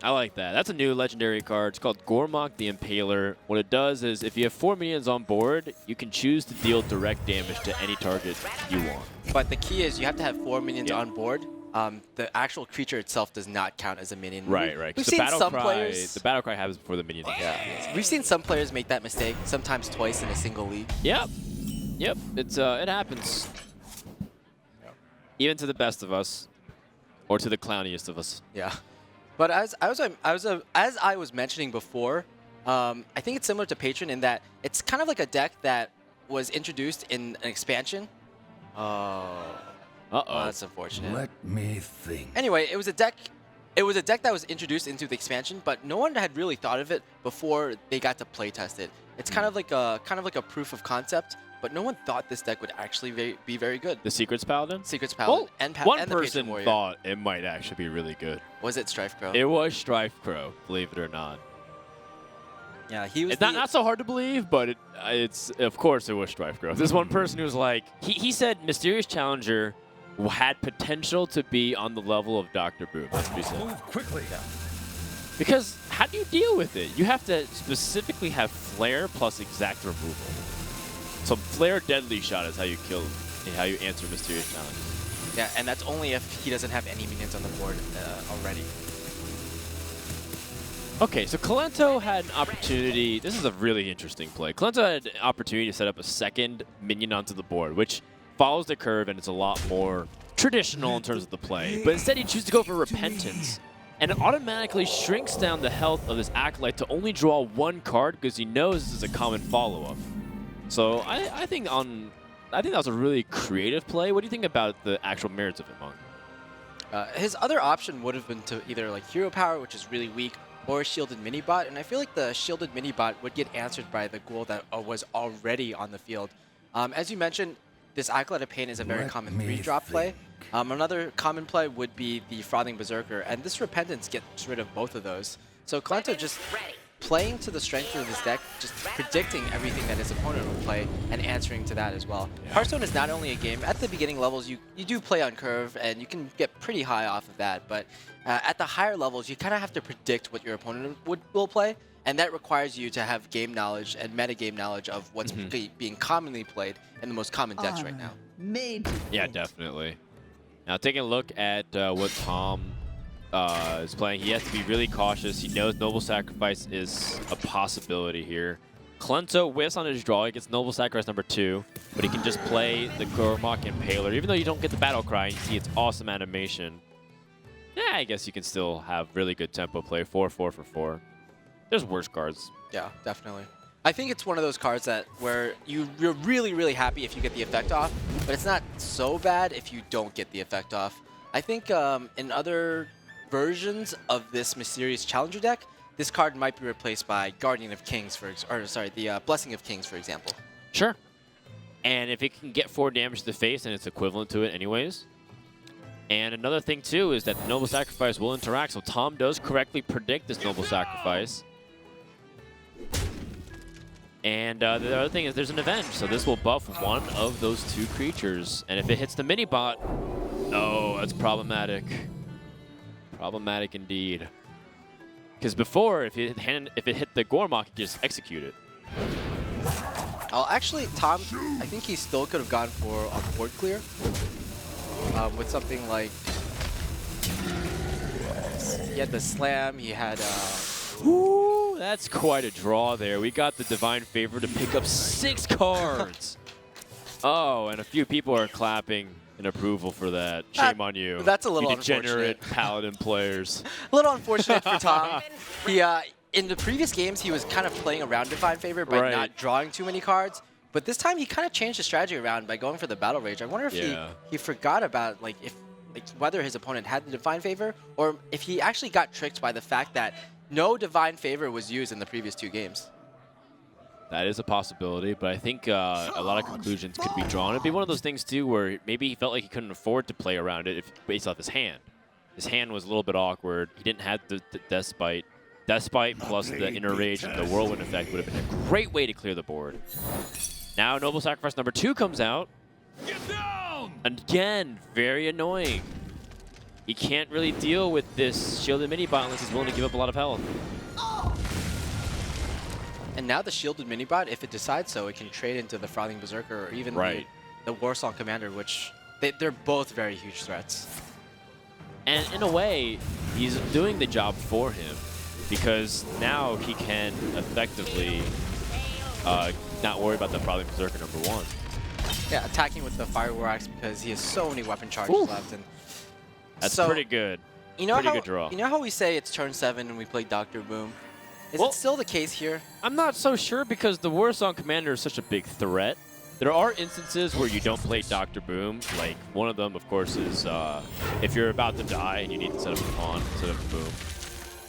I like that. That's a new legendary card. It's called Gormok the Impaler. What it does is if you have 4 minions on board, you can choose to deal direct damage to any target you want. But the key is you have to have 4 minions on board. The actual creature itself does not count as a minion. Right. We've seen some players. The battle cry happens before the minion. Yeah. We've seen some players make that mistake, sometimes twice in a single league. Yep. It happens. Even to the best of us, or to the clowniest of us. Yeah. But as I was mentioning before, I think it's similar to Patron in that it's kind of like a deck that was introduced in an expansion. Oh, that's unfortunate. Let me think. Anyway, it was a deck that was introduced into the expansion, but no one had really thought of it before they got to play test it. It's kind of like a proof of concept, but no one thought this deck would actually be very good. The Secrets Paladin? Secrets Paladin well, one person thought it might actually be really good. Was it Strife Crow? It was Strife Crow, believe it or not. Yeah, he was. It's not so hard to believe, but it's of course it was Strife Crow. There's one person who was like, he said Mysterious Challenger had potential to be on the level of Dr. Boom. That's what he said. Move quickly. Yeah. Because how do you deal with it? You have to specifically have Flare plus exact removal. So Flare Deadly Shot is how you kill, how you answer Mysterious Challenge. Yeah, and that's only if he doesn't have any minions on the board already. Okay, so Kolento had an opportunity. This is a really interesting play. Kolento had an opportunity to set up a second minion onto the board, which follows the curve, and it's a lot more traditional in terms of the play. But instead, he chooses to go for Repentance, and it automatically shrinks down the health of this Acolyte to only draw 1 card because he knows this is a common follow-up. So I think that was a really creative play. What do you think about the actual merits of it, Monk? His other option would have been to either like Hero Power, which is really weak, or Shielded Minibot, and I feel like the Shielded Minibot would get answered by the Ghoul that was already on the field. As you mentioned, this Acolyte of Pain is a very common 3-drop play. Another common play would be the Frothing Berserker, and this Repentance gets rid of both of those. So Kolento just playing to the strength of his deck, just predicting everything that his opponent will play and answering to that as well. Yeah. Hearthstone is not only a game, at the beginning levels you do play on curve and you can get pretty high off of that, but at the higher levels you kind of have to predict what your opponent will play, and that requires you to have game knowledge and metagame knowledge of what's being commonly played in the most common decks right now. Yeah, definitely. Now taking a look at what Tom is playing, he has to be really cautious. He knows Noble Sacrifice is a possibility here. Kolento whiffs on his draw. He gets Noble Sacrifice number 2, but he can just play the Gormok Impaler. Even though you don't get the Battle Cry, you see its awesome animation. Yeah, I guess you can still have really good tempo play. 4/4 for 4. There's worse cards. Yeah, definitely. I think it's one of those cards that where you're really, really happy if you get the effect off, but it's not so bad if you don't get the effect off. I think in other versions of this Mysterious Challenger deck, this card might be replaced by Guardian of Kings, the Blessing of Kings, for example. Sure. And if it can get 4 damage to the face, then it's equivalent to it anyways. And another thing, too, is that the Noble Sacrifice will interact, so Tom does correctly predict this Noble Sacrifice. And the other thing is there's an Avenge, so this will buff one of those 2 creatures. And if it hits the mini-bot, oh, that's problematic. Problematic indeed. Because before, if it hit the Gormok, it just execute it. Oh, actually, Tom, I think he still could have gone for a board clear with something like... He had the Slam, he had... Ooh, that's quite a draw there. We got the Divine Favor to pick up 6 cards. Oh, and a few people are clapping in approval for that. Shame on you. That's a little you degenerate unfortunate. Paladin players. A little unfortunate for Tom. He, in the previous games, he was kind of playing around Divine Favor by not drawing too many cards. But this time, he kind of changed the strategy around by going for the Battle Rage. I wonder if he forgot about whether his opponent had the Divine Favor or if he actually got tricked by the fact that no Divine Favor was used in the previous 2 games. That is a possibility, but I think a lot of conclusions could be drawn. It'd be one of those things, too, where maybe he felt like he couldn't afford to play around it based off his hand. His hand was a little bit awkward. He didn't have the Deathspite. Deathspite plus the Inner Rage and the Whirlwind effect would have been a great way to clear the board. Now Noble Sacrifice number 2 comes out. Get down! Again, very annoying. He can't really deal with this shielded mini-bot unless he's willing to give up a lot of health. And now the shielded mini-bot, if it decides so, it can trade into the Frothing Berserker or even the Warsong Commander, which they're both very huge threats. And in a way, he's doing the job for him because now he can effectively not worry about the Frothing Berserker number 1. Yeah, attacking with the Fire War Axe because he has so many weapon charges left. And that's so, pretty good. Good draw. You know how we say it's turn 7 and we play Dr. Boom? Is it still the case here? I'm not so sure because the Warsong Commander is such a big threat. There are instances where you don't play Dr. Boom. Like, one of them, of course, is if you're about to die and you need to set up a pawn instead of a boom.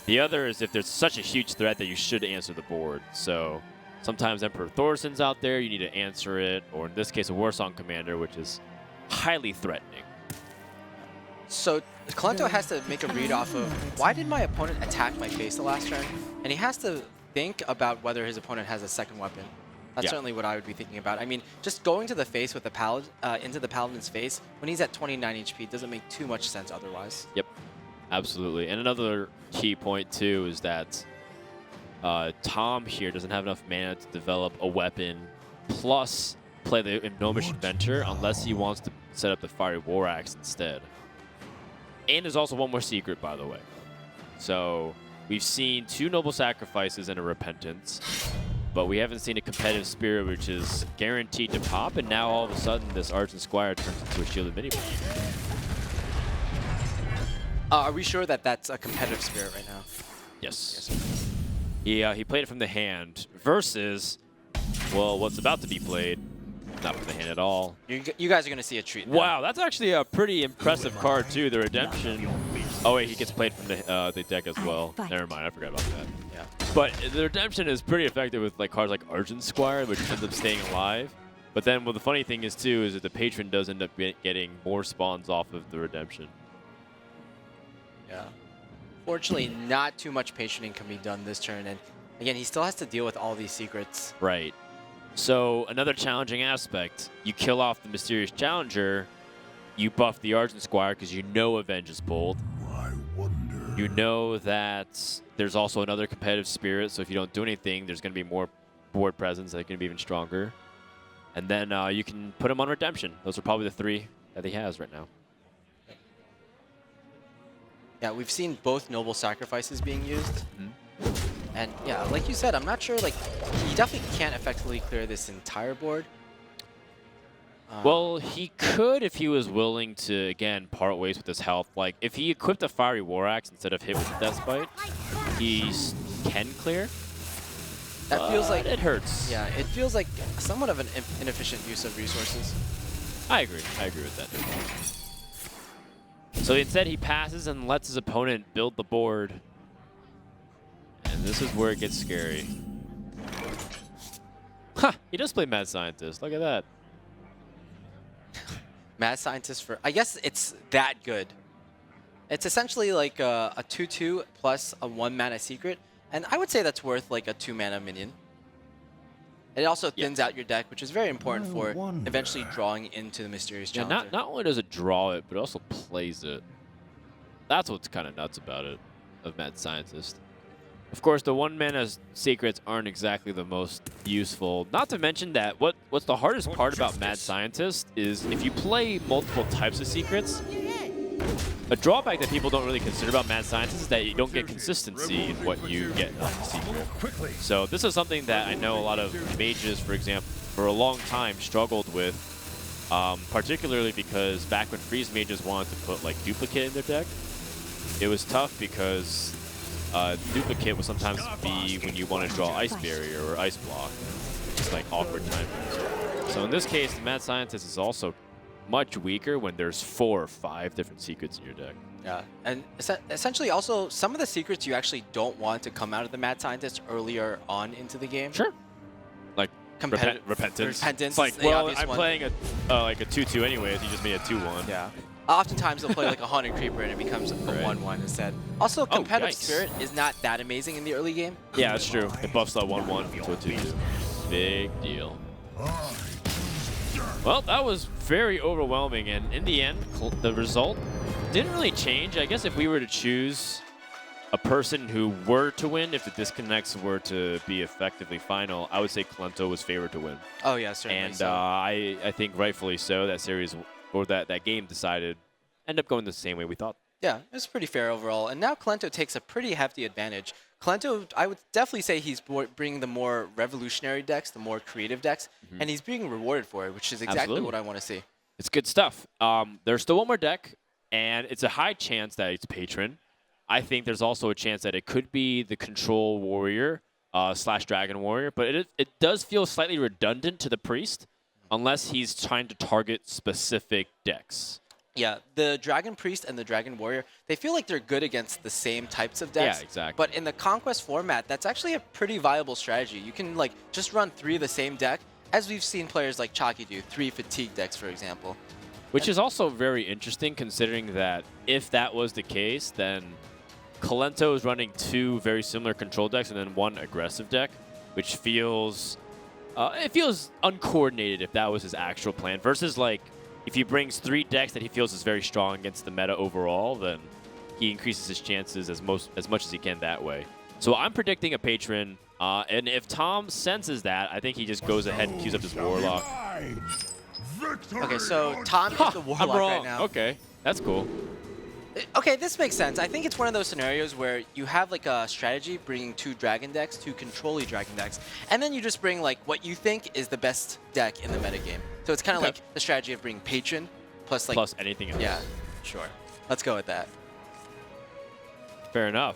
The other is if there's such a huge threat that you should answer the board. So sometimes Emperor Thorson's out there, you need to answer it. Or in this case, a Warsong Commander, which is highly threatening. So Kolento has to make a read off of, why did my opponent attack my face the last turn? And he has to think about whether his opponent has a second weapon. That's certainly what I would be thinking about. I mean, just going to the face with the Paladin, into the Paladin's face, when he's at 29 HP, doesn't make too much sense otherwise. Yep, absolutely. And another key point, too, is that Tom here doesn't have enough mana to develop a weapon plus play the Gnomish Inventor unless he wants to set up the Fiery War Axe instead. And there's also one more secret, by the way. So we've seen 2 Noble Sacrifices and a Repentance, but we haven't seen a Competitive Spirit, which is guaranteed to pop, and now all of a sudden this Argent Squire turns into a shielded mini-bot. Are we sure that that's a Competitive Spirit right now? Yes. He played it from the hand versus, well, what's about to be played. Not from the hand at all. You guys are going to see a treat now. Wow, that's actually a pretty impressive card, too. The Redemption. Oh, wait, he gets played from the deck as well. Never mind, I forgot about that. Yeah. But the Redemption is pretty effective with cards like Argent Squire, which ends up staying alive. But then, well, the funny thing is, too, is that the Patron does end up getting more spawns off of the Redemption. Yeah. Fortunately, not too much patroning can be done this turn. And again, he still has to deal with all these secrets. Right. So another challenging aspect, you kill off the Mysterious Challenger, you buff the Argent Squire because you know Avenge is pulled. You know that there's also another Competitive Spirit, so if you don't do anything, there's going to be more board presence that can be even stronger. And then you can put him on Redemption. Those are probably the 3 that he has right now. Yeah, we've seen both Noble Sacrifices being used. Mm-hmm. And yeah, like you said, I'm not sure, he definitely can't effectively clear this entire board. Well, he could if he was willing to, again, part ways with his health. Like, if he equipped a Fiery War Axe instead of hit with the Deathspite, he can clear. That feels like it hurts. Yeah, it feels like somewhat of an inefficient use of resources. I agree. I agree with that. So instead, he passes and lets his opponent build the board. And this is where it gets scary. Ha! He does play Mad Scientist. Look at that. Mad Scientist for... I guess it's that good. It's essentially like a 2/2 plus a 1-mana secret. And I would say that's worth like a 2-mana minion. It also thins out your deck, which is very important for eventually drawing into the Mysterious Challenger. Not only does it draw it, but it also plays it. That's what's kind of nuts about it, of Mad Scientist. Of course, the 1-mana secrets aren't exactly the most useful. Not to mention that what's the hardest part about Mad Scientist is if you play multiple types of secrets, a drawback that people don't really consider about Mad Scientist is that you don't get consistency in what you get on the secret. So this is something that I know a lot of mages, for example, for a long time struggled with, particularly because back when freeze mages wanted to put like duplicate in their deck, it was tough because duplicate would sometimes be when you want to draw Ice Barrier or Ice Block. It's like awkward timing. So in this case, the Mad Scientist is also much weaker when there's 4 or 5 different secrets in your deck. Yeah, and essentially also some of the secrets you actually don't want to come out of the Mad Scientist earlier on into the game. Sure. Like Repentance. Repentance. Repentance It's like, is the well, obvious I'm one. playing like a 2/2 anyways. You just made a 2/1. Yeah. Oftentimes they'll play like a Haunted Creeper and it becomes a 1/1 instead. Also, Competitive Spirit is not that amazing in the early game. Yeah, that's true. It buffs that 1/1 to a 2/2. Big deal. Well, that was very overwhelming, and in the end, the result didn't really change. I guess if we were to choose a person who were to win, if the disconnects were to be effectively final, I would say Kolento was favored to win. Oh yeah, certainly. And so. I think rightfully so. That series or that game decided end up going the same way we thought. Yeah, it was pretty fair overall. And now Kolento takes a pretty hefty advantage. Kolento, I would definitely say he's bringing the more revolutionary decks, the more creative decks, and he's being rewarded for it, which is exactly what I want to see. It's good stuff. There's still one more deck, and it's a high chance that it's Patron. I think there's also a chance that it could be the Control Warrior / Dragon Warrior, but it does feel slightly redundant to the Priest unless he's trying to target specific decks. Yeah, the Dragon Priest and the Dragon Warrior, they feel like they're good against the same types of decks. Yeah, exactly. But in the Conquest format, that's actually a pretty viable strategy. You can like just run 3 of the same deck, as we've seen players like Chalky do, 3 Fatigue decks, for example. Which is also very interesting considering that if that was the case, then Kolento is running 2 very similar control decks and then 1 aggressive deck, which feels it feels uncoordinated if that was his actual plan versus like if he brings 3 decks that he feels is very strong against the meta overall, then he increases his chances as much as he can that way. So I'm predicting a Patron, and if Tom senses that, I think he just goes ahead and queues up his Warlock. Okay, so Tom is the Warlock I'm wrong. right now. Okay, that's cool. Okay, this makes sense. I think it's one of those scenarios where you have like a strategy bringing 2 Dragon decks, 2 Control-y Dragon decks, and then you just bring like what you think is the best deck in the metagame. So it's kind of like the strategy of bringing Patron plus like... Plus anything else. Yeah, sure. Let's go with that. Fair enough.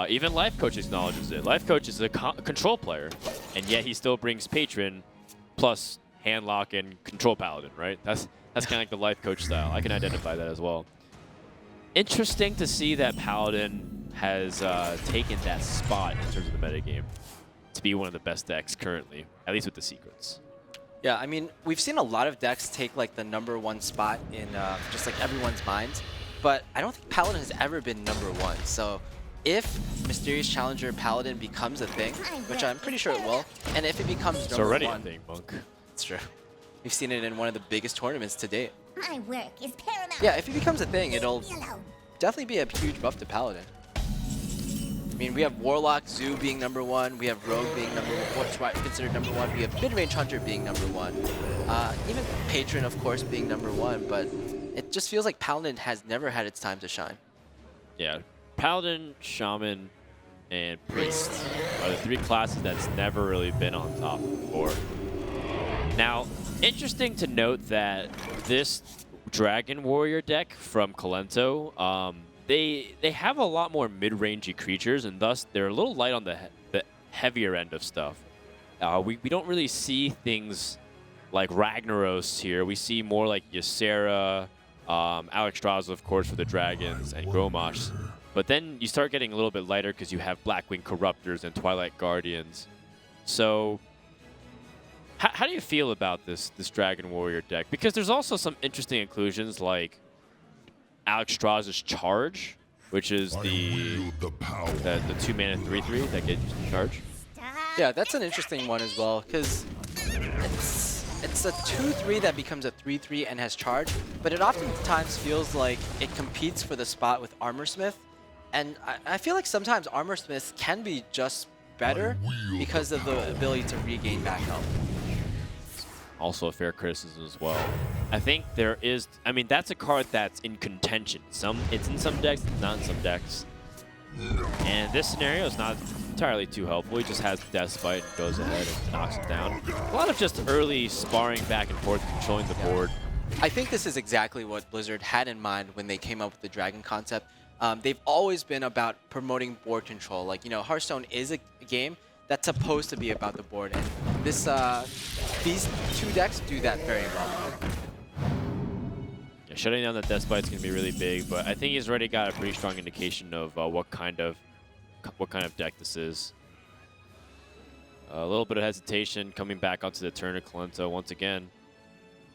Even Life Coach acknowledges it. Life Coach is a control player, and yet he still brings Patron plus Handlock and Control Paladin, right? That's kind of like the Life Coach style. I can identify that as well. Interesting to see that Paladin has taken that spot in terms of the metagame to be one of the best decks currently, at least with the secrets. Yeah, I mean, we've seen a lot of decks take like the #1 spot in just like everyone's minds, but I don't think Paladin has ever been #1. So if Mysterious Challenger Paladin becomes a thing, which I'm pretty sure it will, and if it becomes It's number already one, a thing, Monk. it's true. We've seen it in one of the biggest tournaments to date. My work is paramount. Yeah, if it becomes a thing, it'll Leave me alone. definitely be a huge buff to Paladin. I mean, we have Warlock, Zoo being #1. We have Rogue being what's considered #1. We have Mid-Range Hunter being #1. Even Patron, of course, being #1. But it just feels like Paladin has never had its time to shine. Yeah, Paladin, Shaman, and Priest are the 3 classes that's never really been on top before. Now, interesting to note that this Dragon Warrior deck from Kolento, they have a lot more mid-rangey creatures, and thus they're a little light on the heavier end of stuff. We don't really see things like Ragnaros here. We see more like Ysera, Alex Strauss, of course, for the Dragons, and Gromosh. But then you start getting a little bit lighter because you have Blackwing Corruptors and Twilight Guardians. So how do you feel about this Dragon Warrior deck? Because there's also some interesting inclusions like Alex Strauss' Charge, which is the 2-mana 3/3 that gets you charge. Yeah, that's an interesting one as well, because it's a 2/3 that becomes a 3/3 and has charge, but it oftentimes feels like it competes for the spot with Armorsmith, and I feel like sometimes Armorsmith can be just better because of the ability to regain back health. Also a fair criticism as well. I think there is, I mean, that's a card that's in contention. It's in some decks, it's not in some decks. And this scenario is not entirely too helpful. He just has Death Spite and goes ahead and knocks it down. A lot of just early sparring back and forth, controlling the board. I think this is exactly what Blizzard had in mind when they came up with the Dragon concept. They've always been about promoting board control. Like, you know, Hearthstone is a game that's supposed to be about the board, and these two decks do that very well. Yeah, shutting down the Death Spite is going to be really big, but I think he's already got a pretty strong indication of what kind of deck this is. A little bit of hesitation coming back onto the turn of Kolento once again.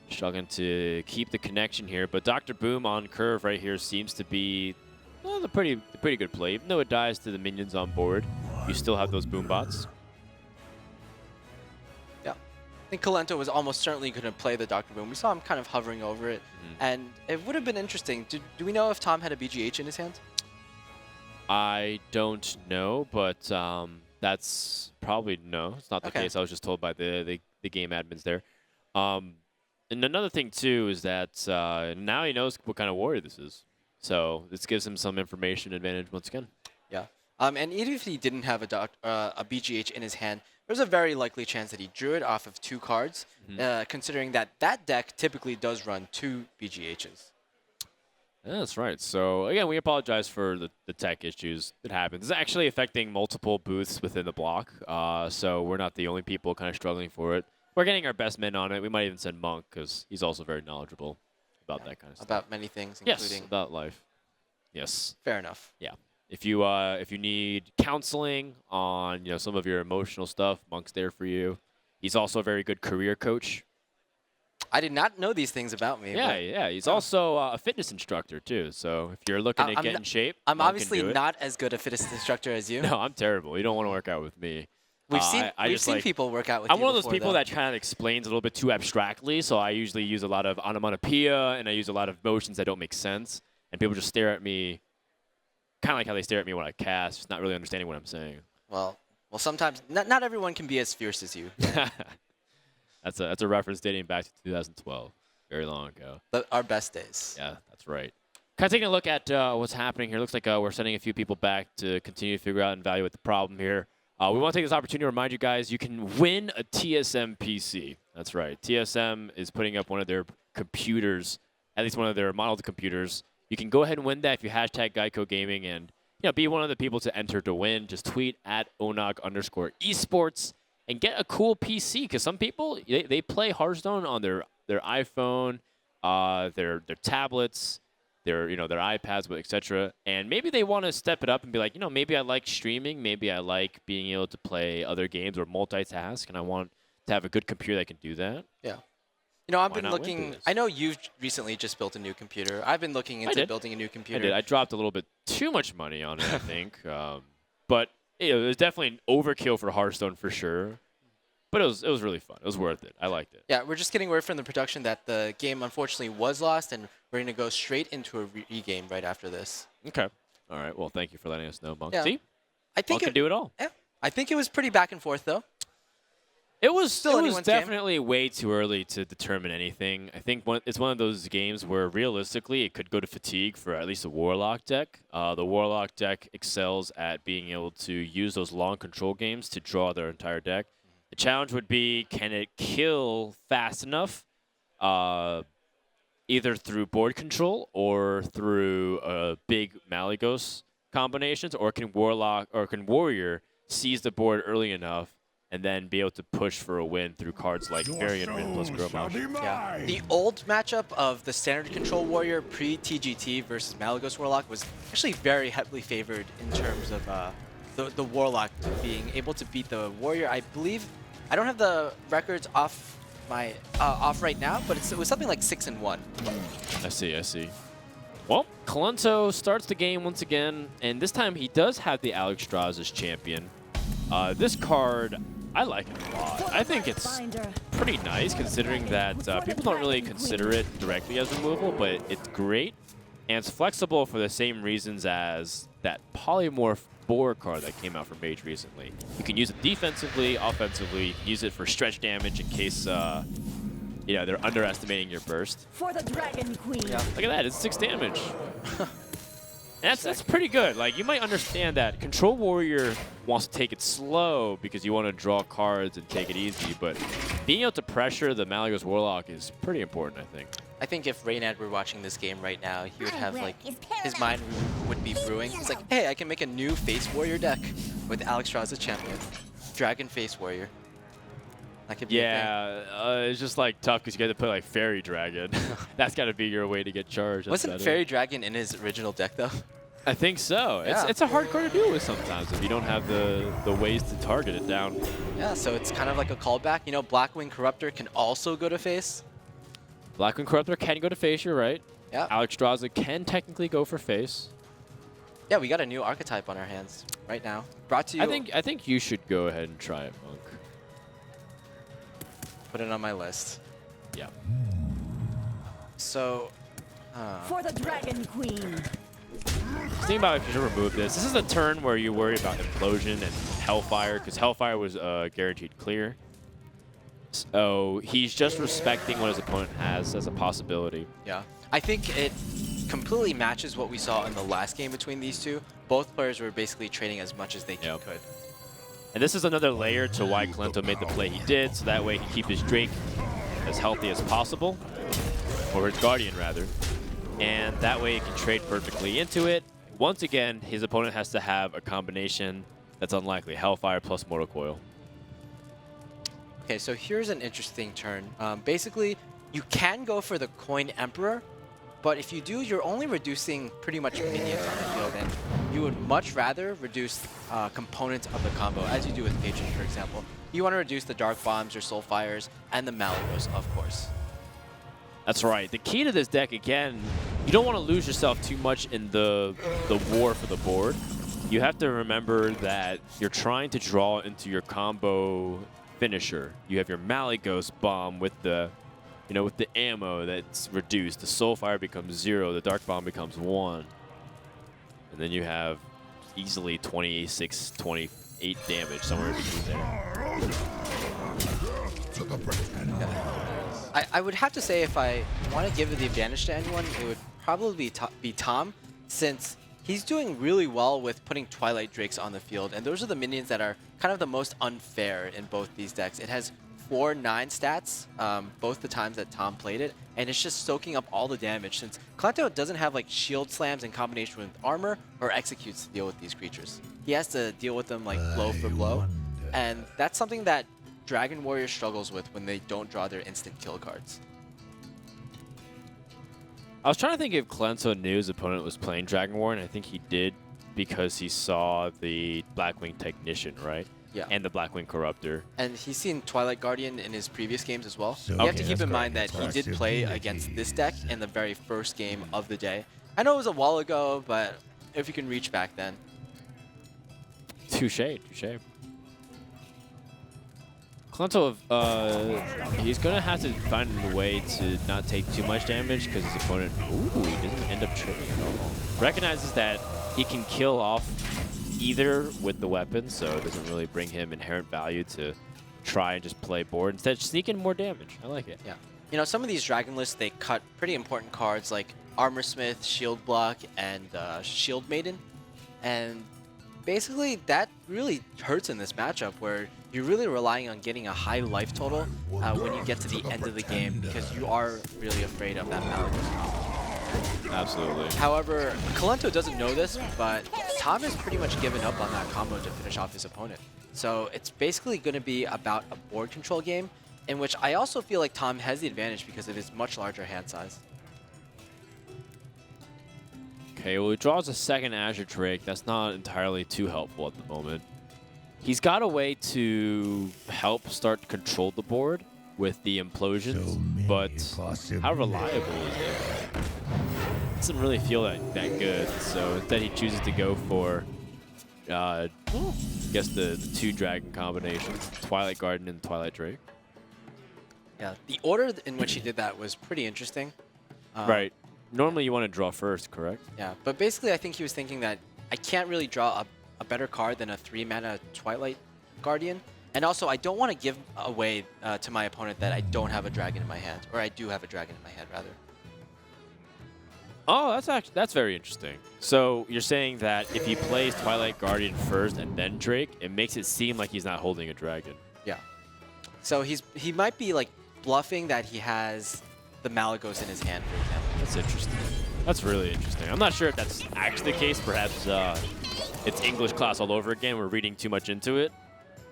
Struggling to keep the connection here, but Dr. Boom on curve right here seems to be the pretty good play. Even though it dies to the minions on board, you still have those boom bots. Yeah. I think Kolento was almost certainly going to play the Dr. Boom. We saw him kind of hovering over it, and it would have been interesting. Do we know if Tom had a BGH in his hands? I don't know, but that's probably no. It's not the case. I was just told by the game admins there. And another thing, too, is that now he knows what kind of warrior this is. So this gives him some information advantage once again. Yeah. And even if he didn't have a BGH in his hand, there's a very likely chance that he drew it off of 2 cards, considering that deck typically does run 2 BGHs. Yeah, that's right. So, again, we apologize for the tech issues. It happens. It's actually affecting multiple booths within the block, so we're not the only people kind of struggling for it. We're getting our best men on it. We might even send Monk, because he's also very knowledgeable about that kind of stuff. About many things, including... Yes, about life. Yes. Fair enough. Yeah. If you need counseling on some of your emotional stuff, Monk's there for you. He's also a very good career coach. I did not know these things about me. Yeah. He's also a fitness instructor too. So if you're looking to get in shape, I'm Monk obviously can do it. not as good a fitness instructor as you. No, I'm terrible. You don't want to work out with me. We've seen people work out with you. I'm one of those before, people though. that kind of explains a little bit too abstractly. So I usually use a lot of onomatopoeia and I use a lot of motions that don't make sense, and people just stare at me, kind of like how they stare at me when I cast, just not really understanding what I'm saying. Well, sometimes not everyone can be as fierce as you. That's a reference dating back to 2012. Very long ago. Our best days. Yeah, that's right. Kind of taking a look at what's happening here. Looks like we're sending a few people back to continue to figure out and evaluate the problem here. We want to take this opportunity to remind you guys you can win a TSM PC. That's right. TSM is putting up one of their computers, at least one of their modeled computers. You can go ahead and win that if you hashtag GEICO Gaming and be one of the people to enter to win. Just tweet at ONOG_esports and get a cool PC, because some people, they play Hearthstone on their iPhone, their tablets, their iPads, etc. And maybe they want to step it up and be like, maybe I like streaming, maybe I like being able to play other games or multitask, and I want to have a good computer that can do that. Yeah. I've been looking. I know you've recently just built a new computer. I've been looking into building a new computer. I did. I dropped a little bit too much money on it, I think. But it was definitely an overkill for Hearthstone for sure. But it was really fun. It was worth it. I liked it. Yeah, we're just getting word from the production that the game unfortunately was lost, and we're going to go straight into a re-game right after this. Okay. All right. Well, thank you for letting us know, Monk. Yeah. See? I think Monk can do it all. Yeah. I think it was pretty back and forth, though. It was anyone's definitely way too early to determine anything. I think it's one of those games where realistically it could go to fatigue for at least a Warlock deck. The Warlock deck excels at being able to use those long control games to draw their entire deck. The challenge would be, can it kill fast enough, either through board control or through big Malygos combinations, or can Warrior seize the board early enough and then be able to push for a win through cards like Variant Wind plus Grommash. Yeah. The old matchup of the standard control warrior pre-TGT versus Malagos Warlock was actually very heavily favored in terms of the Warlock being able to beat the warrior. I believe, I don't have the records off my off right now, but it was something like 6-1. I see. Well, Kolento starts the game once again, and this time he does have the Alex Strauss as champion. This card, I like it a lot. I think it's pretty nice considering that people don't really consider it directly as removal, but it's great. And it's flexible for the same reasons as that Polymorph Boar card that came out for Mage recently. You can use it defensively, offensively, you can use it for stretch damage in case you know, they're underestimating your burst. For the Dragon Queen. Yeah. Look at that, it's 6 damage. That's pretty good. Like, you might understand that Control Warrior wants to take it slow because you want to draw cards and take it easy, but being able to pressure the Malagos Warlock is pretty important, I think. I think if Reynad were watching this game right now, he would have like, his mind would be brewing. He's like, hey, I can make a new Face Warrior deck with Alex Strauss as champion. Dragon Face Warrior. That could be it's just like tough because you got to play like Fairy Dragon. That's got to be your way to get charged. Wasn't Fairy Dragon in his original deck though? I think so. Yeah. It's a hard card to deal with sometimes if you don't have the ways to target it down. Yeah, so it's kind of like a callback. You know, Blackwing Corruptor can also go to face. Blackwing Corruptor can go to face, you're right. Yeah. Alex Strauss can technically go for face. Yeah, we got a new archetype on our hands right now. Brought to you. I think you should go ahead and try it, Monk. Put it on my list. Yeah. So. For the Dragon Queen. Think about if you should remove this. This is a turn where you worry about Implosion and Hellfire, because Hellfire was guaranteed clear. So he's just respecting what his opponent has as a possibility. Yeah. I think it completely matches what we saw in the last game between these two. Both players were basically trading as much as they could. And this is another layer to why Kolento made the play he did, so that way he keep his Drake as healthy as possible, or his Guardian rather, and that way he can trade perfectly into it. Once again, his opponent has to have a combination that's unlikely, Hellfire plus Mortal Coil. Okay, so here's an interesting turn. Basically, you can go for the Coin Emperor, but if you do, you're only reducing pretty much minions on the field, and you would much rather reduce components of the combo, as you do with Patron, for example. You want to reduce the Dark Bombs, your Soulfires, and the Malagos, of course. That's right. The key to this deck, again, you don't want to lose yourself too much in the war for the board. You have to remember that you're trying to draw into your combo finisher. You have your Malagos bomb with the, you know, with the ammo that's reduced. The Soulfire becomes 0. The Dark Bomb becomes 1. And then you have easily 26, 28 damage, somewhere in between there. I would have to say if I want to give the advantage to anyone, it would probably be Tom, since he's doing really well with putting Twilight Drakes on the field, and those are the minions that are kind of the most unfair in both these decks. It has 4/9 stats both the times that Tom played it, and it's just soaking up all the damage, since Kolento doesn't have like shield slams in combination with armor or executes to deal with these creatures. He has to deal with them like blow for blow, and that's something that Dragon Warrior struggles with when they don't draw their instant kill cards. I was trying to think if Kolento knew his opponent was playing Dragon Warrior, and I think he did because he saw the Blackwing Technician, right? Yeah. And the Blackwing Corruptor. And he's seen Twilight Guardian in his previous games as well. You have to keep in mind that he did play against this deck in the very first game of the day. I know it was a while ago, but if you can reach back then. Touche. Kolento, he's going to have to find a way to not take too much damage because his opponent, he doesn't end up tripping at all. Recognizes that he can kill off either with the weapon, so it doesn't really bring him inherent value to try and just play board. Instead, sneak in more damage. I like it. Yeah. You know, some of these Dragon lists, they cut pretty important cards like Armorsmith, Shield Block, and Shield Maiden. And basically, that really hurts in this matchup where you're really relying on getting a high life total when you get to the end of the game, because you are really afraid of that Malagos. Absolutely. However, Kolento doesn't know this, but Tom has pretty much given up on that combo to finish off his opponent. So it's basically going to be about a board control game, in which I also feel like Tom has the advantage because of his much larger hand size. Okay, well, he draws a second Azure Drake. That's not entirely too helpful at the moment. He's got a way to help start control the board with the implosions, but how reliable is it? Doesn't really feel that good, so instead he chooses to go for, I guess, the two dragon combinations, Twilight Garden and Twilight Drake. Yeah, the order in which he did that was pretty interesting. Right. Normally you want to draw first, correct? Yeah, but basically I think he was thinking that I can't really draw a better card than a 3-mana Twilight Guardian. And also, I don't want to give away to my opponent that I don't have a dragon in my hand. Or I do have a dragon in my hand, rather. Oh, that's very interesting. So you're saying that if he plays Twilight Guardian first and then Drake, it makes it seem like he's not holding a dragon. Yeah. So he might be like bluffing that he has the Malagos in his hand, for example. That's interesting. That's really interesting. I'm not sure if that's actually the case. Perhaps it's English class all over again. We're reading too much into it.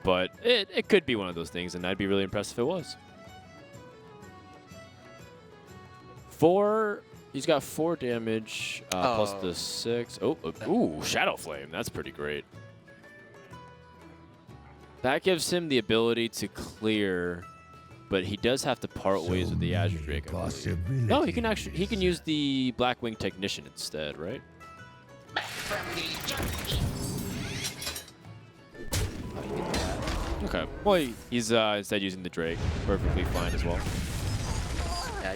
But it could be one of those things, and I'd be really impressed if it was. He's got 4 damage plus the 6. Ooh, Shadow Flame. That's pretty great. That gives him the ability to clear, but he does have to part ways with the Azure Drake. No, he can use the Blackwing Technician instead, right? Okay. Well, he's instead using the Drake. Perfectly fine as well. Yeah,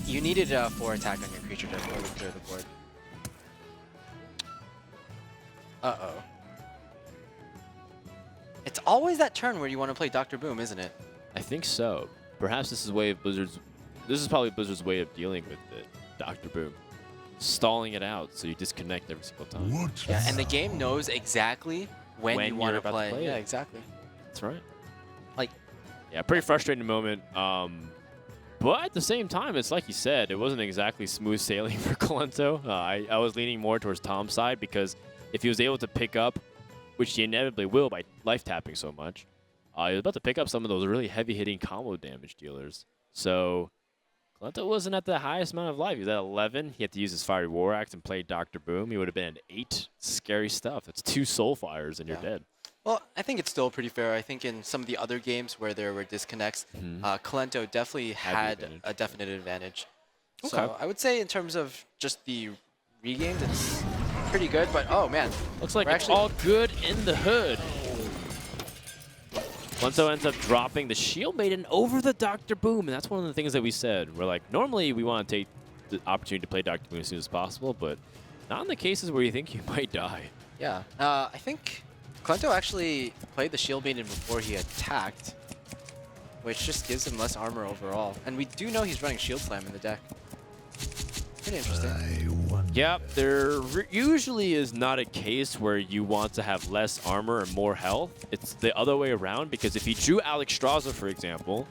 you needed a 4 attack on your creature to really clear the board. Uh-oh. It's always that turn where you want to play Dr. Boom, isn't it? I think so. Perhaps this is This is probably Blizzard's way of dealing with it. Dr. Boom. Stalling it out so you disconnect every single time. Yeah, and the game knows exactly when you want to play. Yeah, exactly. That's right. Like, yeah, pretty frustrating moment. But at the same time, it's like you said, it wasn't exactly smooth sailing for Kolento. I was leaning more towards Tom's side because if he was able to pick up, which he inevitably will by life tapping so much, he was about to pick up some of those really heavy-hitting combo damage dealers. So Kolento wasn't at the highest amount of life. He was at 11. He had to use his Fiery War Axe and play Dr. Boom. He would have been at 8. Scary stuff. That's 2 Soul Fires and you're dead. Well, I think it's still pretty fair. I think in some of the other games where there were disconnects, Kolento definitely had a definite advantage. Okay. So I would say in terms of just the regames, it's pretty good. But, oh, man. Looks like it's all good in the hood. Kolento ends up dropping the Shield Maiden over the Dr. Boom, and that's one of the things that we said. We're like, normally we want to take the opportunity to play Dr. Boom as soon as possible, but not in the cases where you think you might die. Yeah. I think Kolento actually played the Shield Maiden before he attacked, which just gives him less armor overall. And we do know he's running Shield Slam in the deck. Pretty interesting. Yep, there usually is not a case where you want to have less armor and more health. It's the other way around, because if he drew Alex Straza, for example,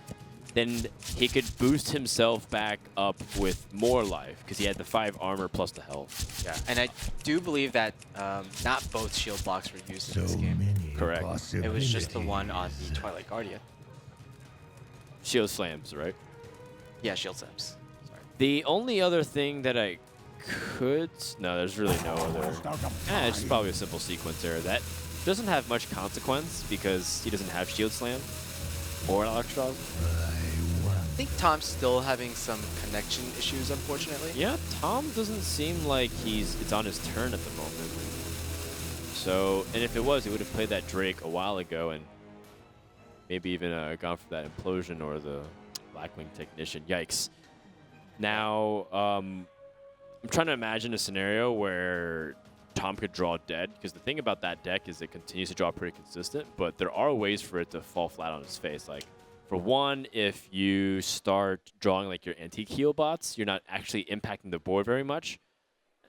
then he could boost himself back up with more life, because he had the 5 armor plus the health. Yeah, and I do believe that not both shield blocks were used in this game. Correct. It was just the one on the Twilight Guardian. Shield slams, right? Yeah, shield slams. Sorry. The only other thing that I could... No, there's really no other... it's just probably a simple sequence error. That doesn't have much consequence because he doesn't have shield slam or Alex Straza. I think Tom's still having some connection issues, unfortunately. Yeah, Tom doesn't seem like it's on his turn at the moment. So, and if it was, he would have played that Drake a while ago and maybe even gone for that Implosion or the Blackwing Technician. Yikes. Now, I'm trying to imagine a scenario where Tom could draw dead, because the thing about that deck is it continues to draw pretty consistent, but there are ways for it to fall flat on its face. Like, for one, if you start drawing like your antique heal bots, you're not actually impacting the board very much,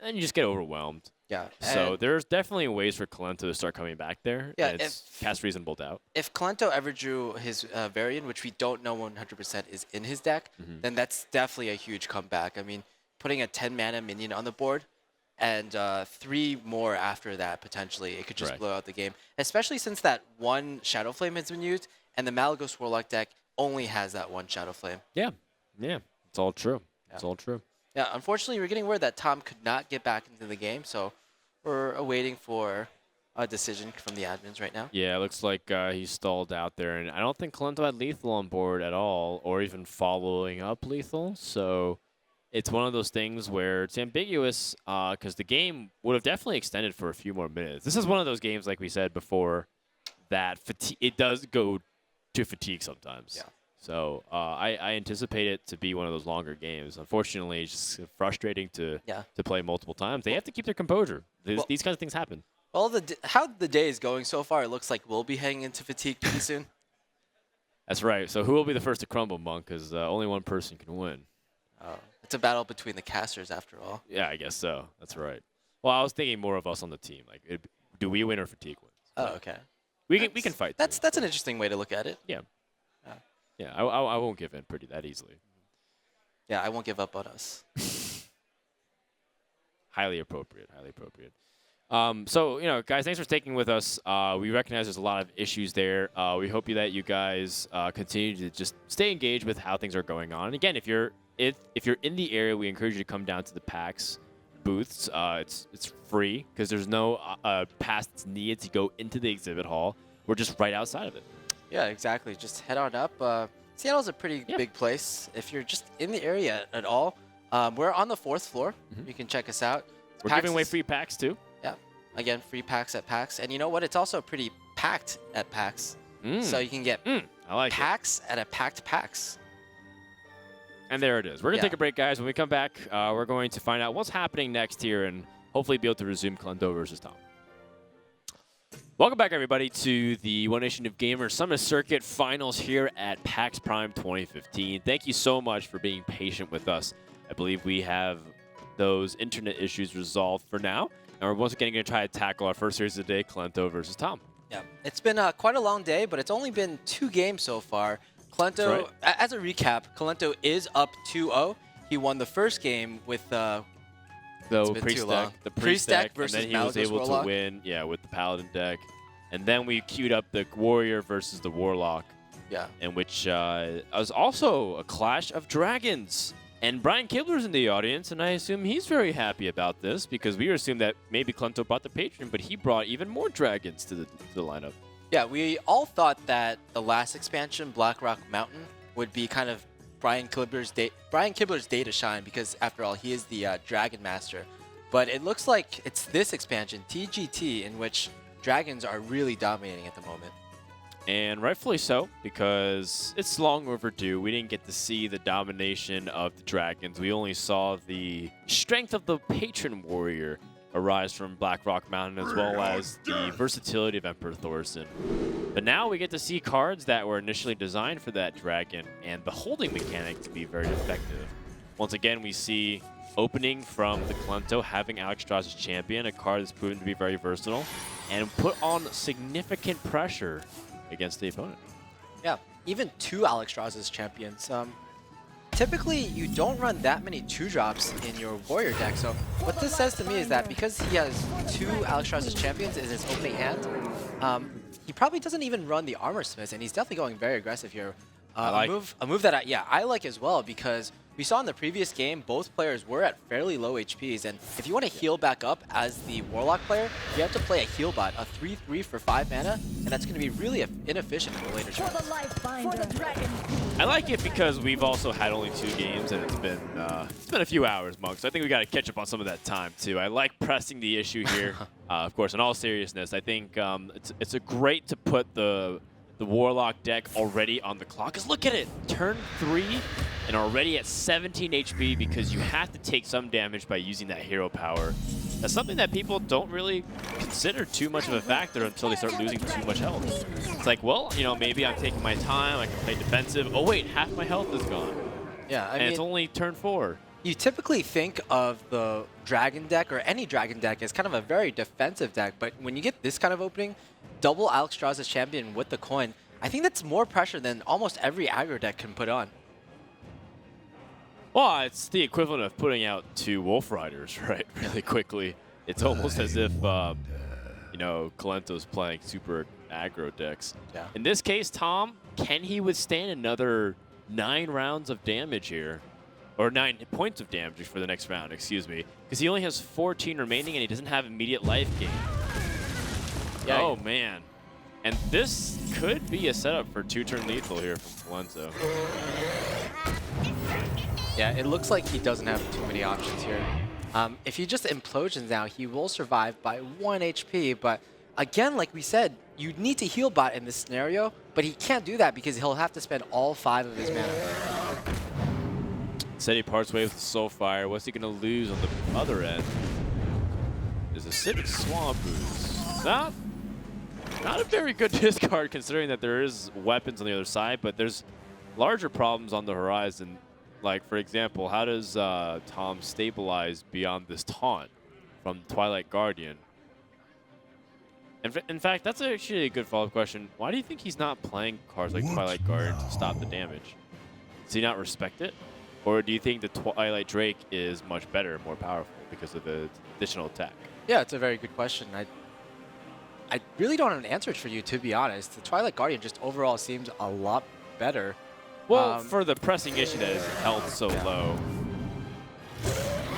and you just get overwhelmed. Yeah. So there's definitely ways for Kolento to start coming back there. Yeah, and it's cast reasonable doubt. If Kolento ever drew his variant, which we don't know 100% is in his deck, then that's definitely a huge comeback. I mean, putting a 10-mana minion on the board and 3 more after that, potentially. It could just Right. blow out the game, especially since that one Shadow Flame has been used, and the Malygos Warlock deck only has that one Shadow Flame. Yeah. Yeah. It's all true. It's all true. Yeah, unfortunately, we're getting word that Tom could not get back into the game, so we're awaiting for a decision from the admins right now. Yeah, it looks like he's stalled out there, and I don't think Kolento had Lethal on board at all, or even following up Lethal, so it's one of those things where it's ambiguous because the game would have definitely extended for a few more minutes. This is one of those games, like we said before, that it does go to fatigue sometimes. Yeah. So I anticipate it to be one of those longer games. Unfortunately, it's just frustrating to play multiple times. They have to keep their composure. These kinds of things happen. Well, how the day is going so far, it looks like we'll be heading into fatigue pretty soon. That's right. So who will be the first to crumble, Monk? Because only one person can win. It's a battle between the casters, after all. Yeah, I guess so. That's right. Well, I was thinking more of us on the team. Like, do we win or fatigue wins? Oh, okay. We can fight. That's an interesting way to look at it. Yeah. Yeah, I won't give in that easily. Yeah, I won't give up on us. Highly appropriate. Highly appropriate. So, guys, thanks for sticking with us. We recognize there's a lot of issues there. We hope that you guys continue to just stay engaged with how things are going on. And again, if you're in the area, we encourage you to come down to the PAX booths. It's free because there's no pass that's needed to go into the exhibit hall. We're just right outside of it. Yeah, exactly. Just head on up. Seattle's a pretty big place. If you're just in the area at all, we're on the 4th floor. You can check us out. We're giving away free packs too. Yeah. Again, free packs at PAX. And you know what? It's also pretty packed at PAX. So you can get I like packs at a packed PAX. And there it is. We're going to take a break, guys. When we come back, we're going to find out what's happening next here and hopefully be able to resume Kolento versus Tom. Welcome back, everybody, to the One Nation of Gamers Summit Circuit Finals here at PAXPrime 2015. Thank you so much for being patient with us. I believe we have those internet issues resolved for now. And we're once again going to try to tackle our first series of the day, Kolento versus Tom. Yeah, it's been quite a long day, but it's only been 2 games so far. Kolento, as a recap, Kolento is up 2-0. He won the first game with the priest deck versus and then he was able Warlock. to win, with the Paladin deck. And then we queued up the Warrior versus the Warlock. Yeah. In which was also a clash of dragons. And Brian Kibler's in the audience, and I assume he's very happy about this because we assumed that maybe Kolento brought the Patron, but he brought even more dragons to the lineup. Yeah, we all thought that the last expansion, Blackrock Mountain, would be kind of Brian Kibler's day to shine because, after all, he is the Dragon Master. But it looks like it's this expansion, TGT, in which dragons are really dominating at the moment. And rightfully so, because it's long overdue. We didn't get to see the domination of the dragons. We only saw the strength of the Patron Warrior arise from Blackrock Mountain, as well as the versatility of Emperor Thorson. But now we get to see cards that were initially designed for that dragon, and the holding mechanic to be very effective. Once again, we see opening from the Kolento, having Alex Strauss' champion, a card that's proven to be very versatile, and put on significant pressure against the opponent. Yeah, even 2 Alex Strauss' champions. Typically, you don't run that many 2-drops in your Warrior deck, so what this says to me is that because he has 2 Alex Strauss' champions in his opening hand, he probably doesn't even run the Armor Smiths, and he's definitely going very aggressive here. A move that I like as well, because we saw in the previous game, both players were at fairly low HPs, and if you want to heal back up as the Warlock player, you have to play a heal bot, a 3/3 for 5 mana, and that's going to be really inefficient for later turns. I like it because we've also had only 2 games, and it's been a few hours, Monk, so I think we got to catch up on some of that time, too. I like pressing the issue here. Of course, in all seriousness, I think it's a great to put the Warlock deck already on the clock. Because look at it, turn 3 and already at 17 HP because you have to take some damage by using that hero power. That's something that people don't really consider too much of a factor until they start losing too much health. It's like, well, maybe I'm taking my time, I can play defensive. Oh wait, half my health is gone. Yeah, I mean, mean, it's only turn 4. You typically think of the Dragon deck or any Dragon deck as kind of a very defensive deck, but when you get this kind of opening, double Alex Strauss' champion with the coin, I think that's more pressure than almost every aggro deck can put on. Well, it's the equivalent of putting out 2 Wolf Riders, right? Really quickly. It's almost as if, you know, Kolento's playing super aggro decks. Yeah. In this case, Tom, can he withstand another 9 rounds of damage here? Or 9 points of damage for the next round, excuse me. Because he only has 14 remaining and he doesn't have immediate life gain. Yeah, oh, man. And this could be a setup for 2-turn lethal here from Kolento. Yeah, it looks like he doesn't have too many options here. If he just implosions now, he will survive by 1 HP. But again, like we said, you need to heal bot in this scenario, but he can't do that because he'll have to spend all 5 of his mana. Said he parts ways with Soulfire. What's he going to lose on the other end? Is Acidic Swamp Ooze. Not a very good discard considering that there is weapons on the other side, but there's larger problems on the horizon. Like, for example, how does Tom stabilize beyond this taunt from Twilight Guardian? In fact, that's actually a good follow-up question. Why do you think he's not playing cards like Twilight Guardian to stop the damage? Does he not respect it? Or do you think the Twilight Drake is much better, more powerful because of the additional attack? Yeah, it's a very good question. I really don't have an answer for you, to be honest. The Twilight Guardian just overall seems a lot better. Well, for the pressing issue that is held so low.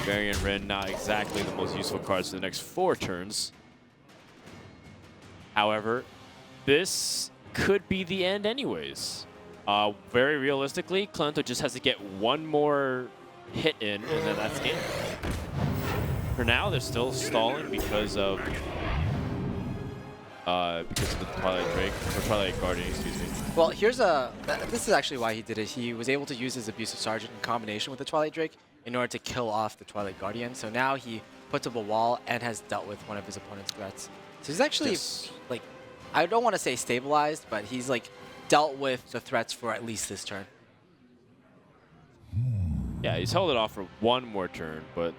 Varian Rin, not exactly the most useful cards for the next 4 turns. However, this could be the end anyways. Very realistically, Kolento just has to get 1 more hit in, and then that's it. For now, they're still stalling because of the Twilight Drake, or Twilight Guardian, excuse me. Well, this is actually why he did it. He was able to use his Abusive Sergeant in combination with the Twilight Drake in order to kill off the Twilight Guardian. So now he puts up a wall and has dealt with one of his opponent's threats. So he's actually, like, I don't want to say stabilized, but he's, like, dealt with the threats for at least this turn. Yeah, he's held it off for 1 more turn, but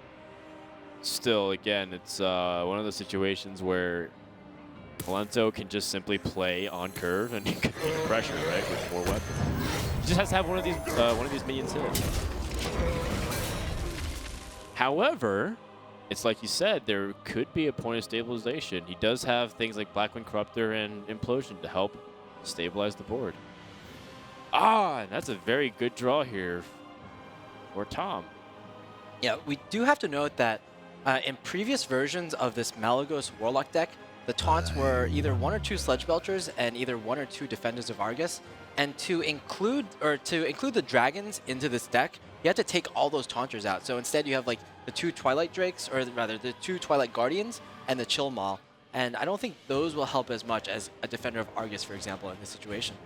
still, again, it's one of those situations where Kolento can just simply play on curve and pressure, right, with 4 weapons. He just has to have one of these minions hit. However, it's like you said, there could be a point of stabilization. He does have things like Blackwing Corruptor and Implosion to help stabilize the board. And that's a very good draw here for Tom. Yeah, we do have to note that in previous versions of this Malagos Warlock deck, the taunts were either 1 or 2 Sledge Belchers and either 1 or 2 Defenders of Argus. And to include the dragons into this deck, you have to take all those taunters out. So instead you have like the 2 Twilight Drakes, or rather the 2 Twilight Guardians and the Chill Maul. And I don't think those will help as much as a Defender of Argus, for example, in this situation.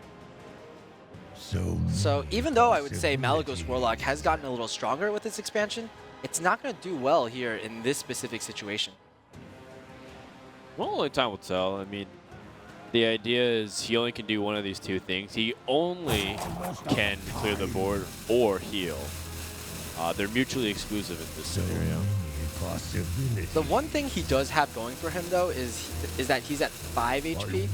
So even though I would say Malagos Warlock has gotten a little stronger with this expansion, it's not going to do well here in this specific situation. Well, only time will tell. I mean, the idea is he only can do one of these 2 things. He only can clear the board or heal. They're mutually exclusive in this scenario. The one thing he does have going for him, though, is that he's at 5 HP,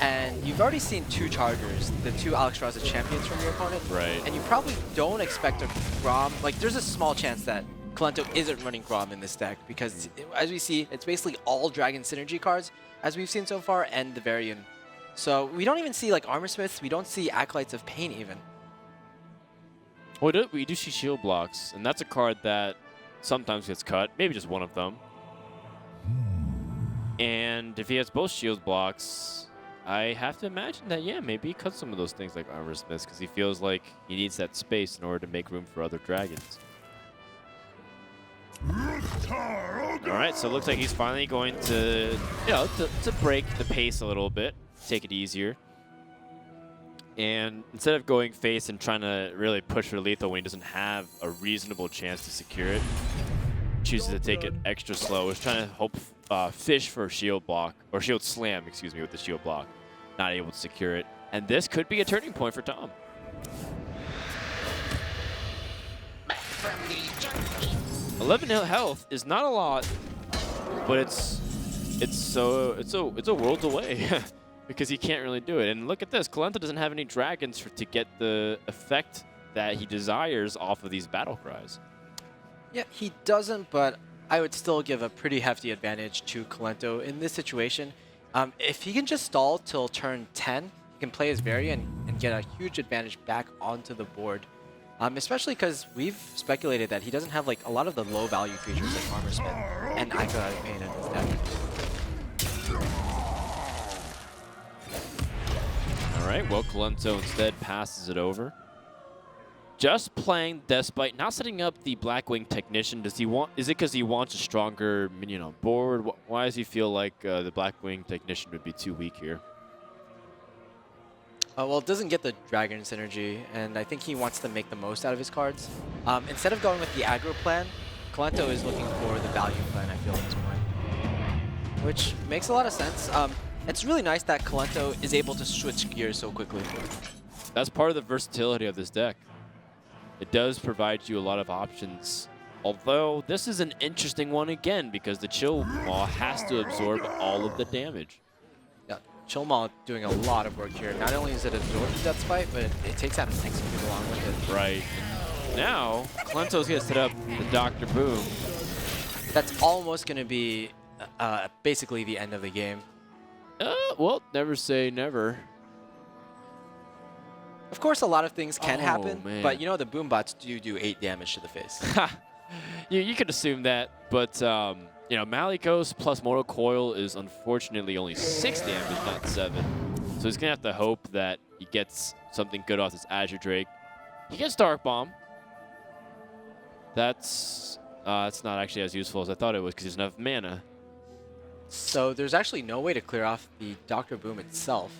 and you've already seen 2 Chargers, the 2 Alexstrasza champions from your opponent. Right. And you probably don't expect a Grom. Like, there's a small chance that Kolento isn't running Grom in this deck, because as we see, it's basically all Dragon Synergy cards, as we've seen so far, and the Varian. So we don't even see, like, Armor Smiths. We don't see Acolytes of Pain, even. Well, we do see shield blocks, and that's a card that sometimes gets cut, maybe just one of them. And if he has both shield blocks, I have to imagine that, yeah, maybe he cuts some of those things like Armor Smiths, because he feels like he needs that space in order to make room for other dragons. All right, so it looks like he's finally going to, you know, to break the pace a little bit, take it easier. And instead of going face and trying to really push for lethal when he doesn't have a reasonable chance to secure it, chooses to take it extra slow. He's trying to hope fish for a shield block, or shield slam, excuse me, with the shield block. Not able to secure it. And this could be a turning point for Tom. 11 health is not a lot, but it's a world away. Because he can't really do it. And look at this, Kolento doesn't have any dragons to get the effect that he desires off of these battle cries. Yeah, he doesn't, but I would still give a pretty hefty advantage to Kolento in this situation. If he can just stall till turn 10, he can play his variant and get a huge advantage back onto the board. Especially because we've speculated that he doesn't have like a lot of the low value creatures like Armor Smith and Ica Pain in his deck. All right, well, Kolento instead passes it over. Just playing Despite, not setting up the Blackwing Technician. Does he want? Is it because he wants a stronger minion on board? Why does he feel like the Blackwing Technician would be too weak here? Well, it doesn't get the Dragon synergy, and I think he wants to make the most out of his cards. Instead of going with the aggro plan, Kolento is looking for the value plan, I feel, at this point. Which makes a lot of sense. It's really nice that Kolento is able to switch gears so quickly. That's part of the versatility of this deck. It does provide you a lot of options. Although, this is an interesting one again, because the Chill Maw has to absorb all of the damage. Yeah, Chill Maw doing a lot of work here. Not only is it absorb the Death Spite, but it takes out an Execute along with it. Right. Now, Kolento's going to set up the Dr. Boom. That's almost going to be basically the end of the game. Well, never say never. Of course, a lot of things can happen, man. but you know the Boombots do 8 damage to the face. You could assume that, but you know, Malikos plus Mortal Coil is unfortunately only 6 damage, not 7. So he's gonna have to hope that he gets something good off this Azure Drake. He gets Dark Bomb. That's not actually as useful as I thought it was because he doesn't have mana. So there's actually no way to clear off the Dr. Boom itself,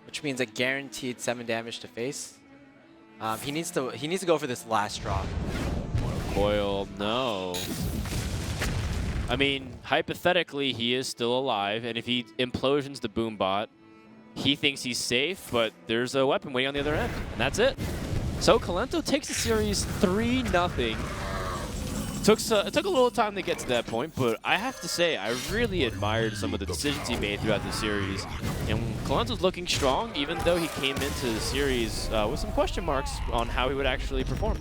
which means a guaranteed 7 damage to face. He needs to go for this last draw. Coil, no. I mean, hypothetically, he is still alive, and if he implosions the Boombot, he thinks he's safe, but there's a weapon waiting on the other end, and that's it. So Kolento takes the series 3-0. It took a little time to get to that point, but I have to say, I really admired some of the decisions he made throughout the series. And Kolento's looking strong, even though he came into the series with some question marks on how he would actually perform.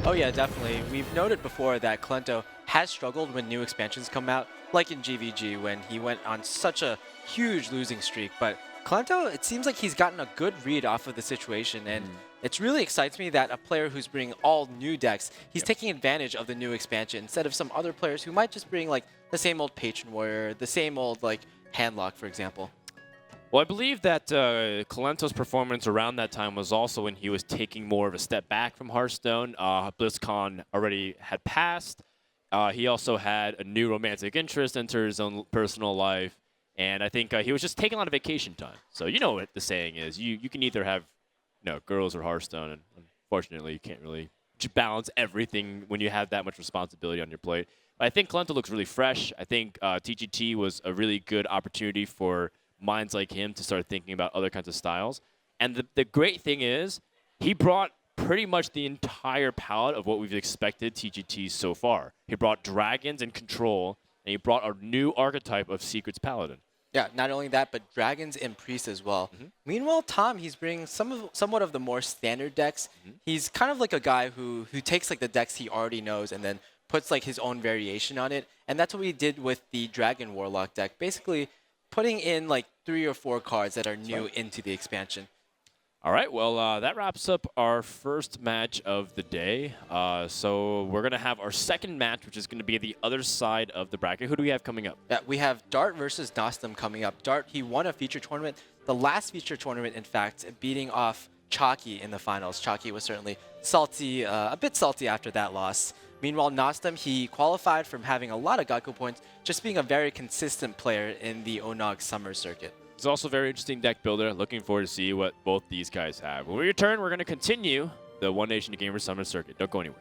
Oh yeah, definitely. We've noted before that Kolento has struggled when new expansions come out, like in GVG when he went on such a huge losing streak. But Kolento, it seems like he's gotten a good read off of the situation, and it really excites me that a player who's bringing all new decks, he's taking advantage of the new expansion instead of some other players who might just bring like the same old Patron Warrior, the same old like Handlock, for example. Well, I believe that Kolento's performance around that time was also when he was taking more of a step back from Hearthstone. BlizzCon already had passed. He also had a new romantic interest enter his own personal life. And I think he was just taking a lot of vacation time. So you know what the saying is. You can either have girls or Hearthstone, and unfortunately you can't really balance everything when you have that much responsibility on your plate. But I think Kolento looks really fresh. I think TGT was a really good opportunity for minds like him to start thinking about other kinds of styles. And the great thing is, he brought pretty much the entire palette of what we've expected TGT so far. He brought dragons and control, and he brought a new archetype of Secrets Paladin. Yeah, not only that, but dragons and priests as well. Meanwhile, Tom, he's bringing somewhat of the more standard decks. He's kind of like a guy who takes like the decks he already knows and then puts like his own variation on it. And that's what we did with the Dragon Warlock deck. Basically, putting in like 3 or 4 cards that are new into the expansion. All right, well, that wraps up our first match of the day. So we're going to have our second match, which is going to be the other side of the bracket. Who do we have coming up? Yeah, we have Dart versus Nostum coming up. Dart, he won a feature tournament, the last feature tournament, in fact, beating off Chalky in the finals. Chalky was certainly salty, a bit salty after that loss. Meanwhile, Nostum, he qualified from having a lot of GEICO points, just being a very consistent player in the ONOG summer circuit. It's also a very interesting deck builder. Looking forward to see what both these guys have. When we return, we're going to continue the One Nation Gamer Summer Circuit. Don't go anywhere.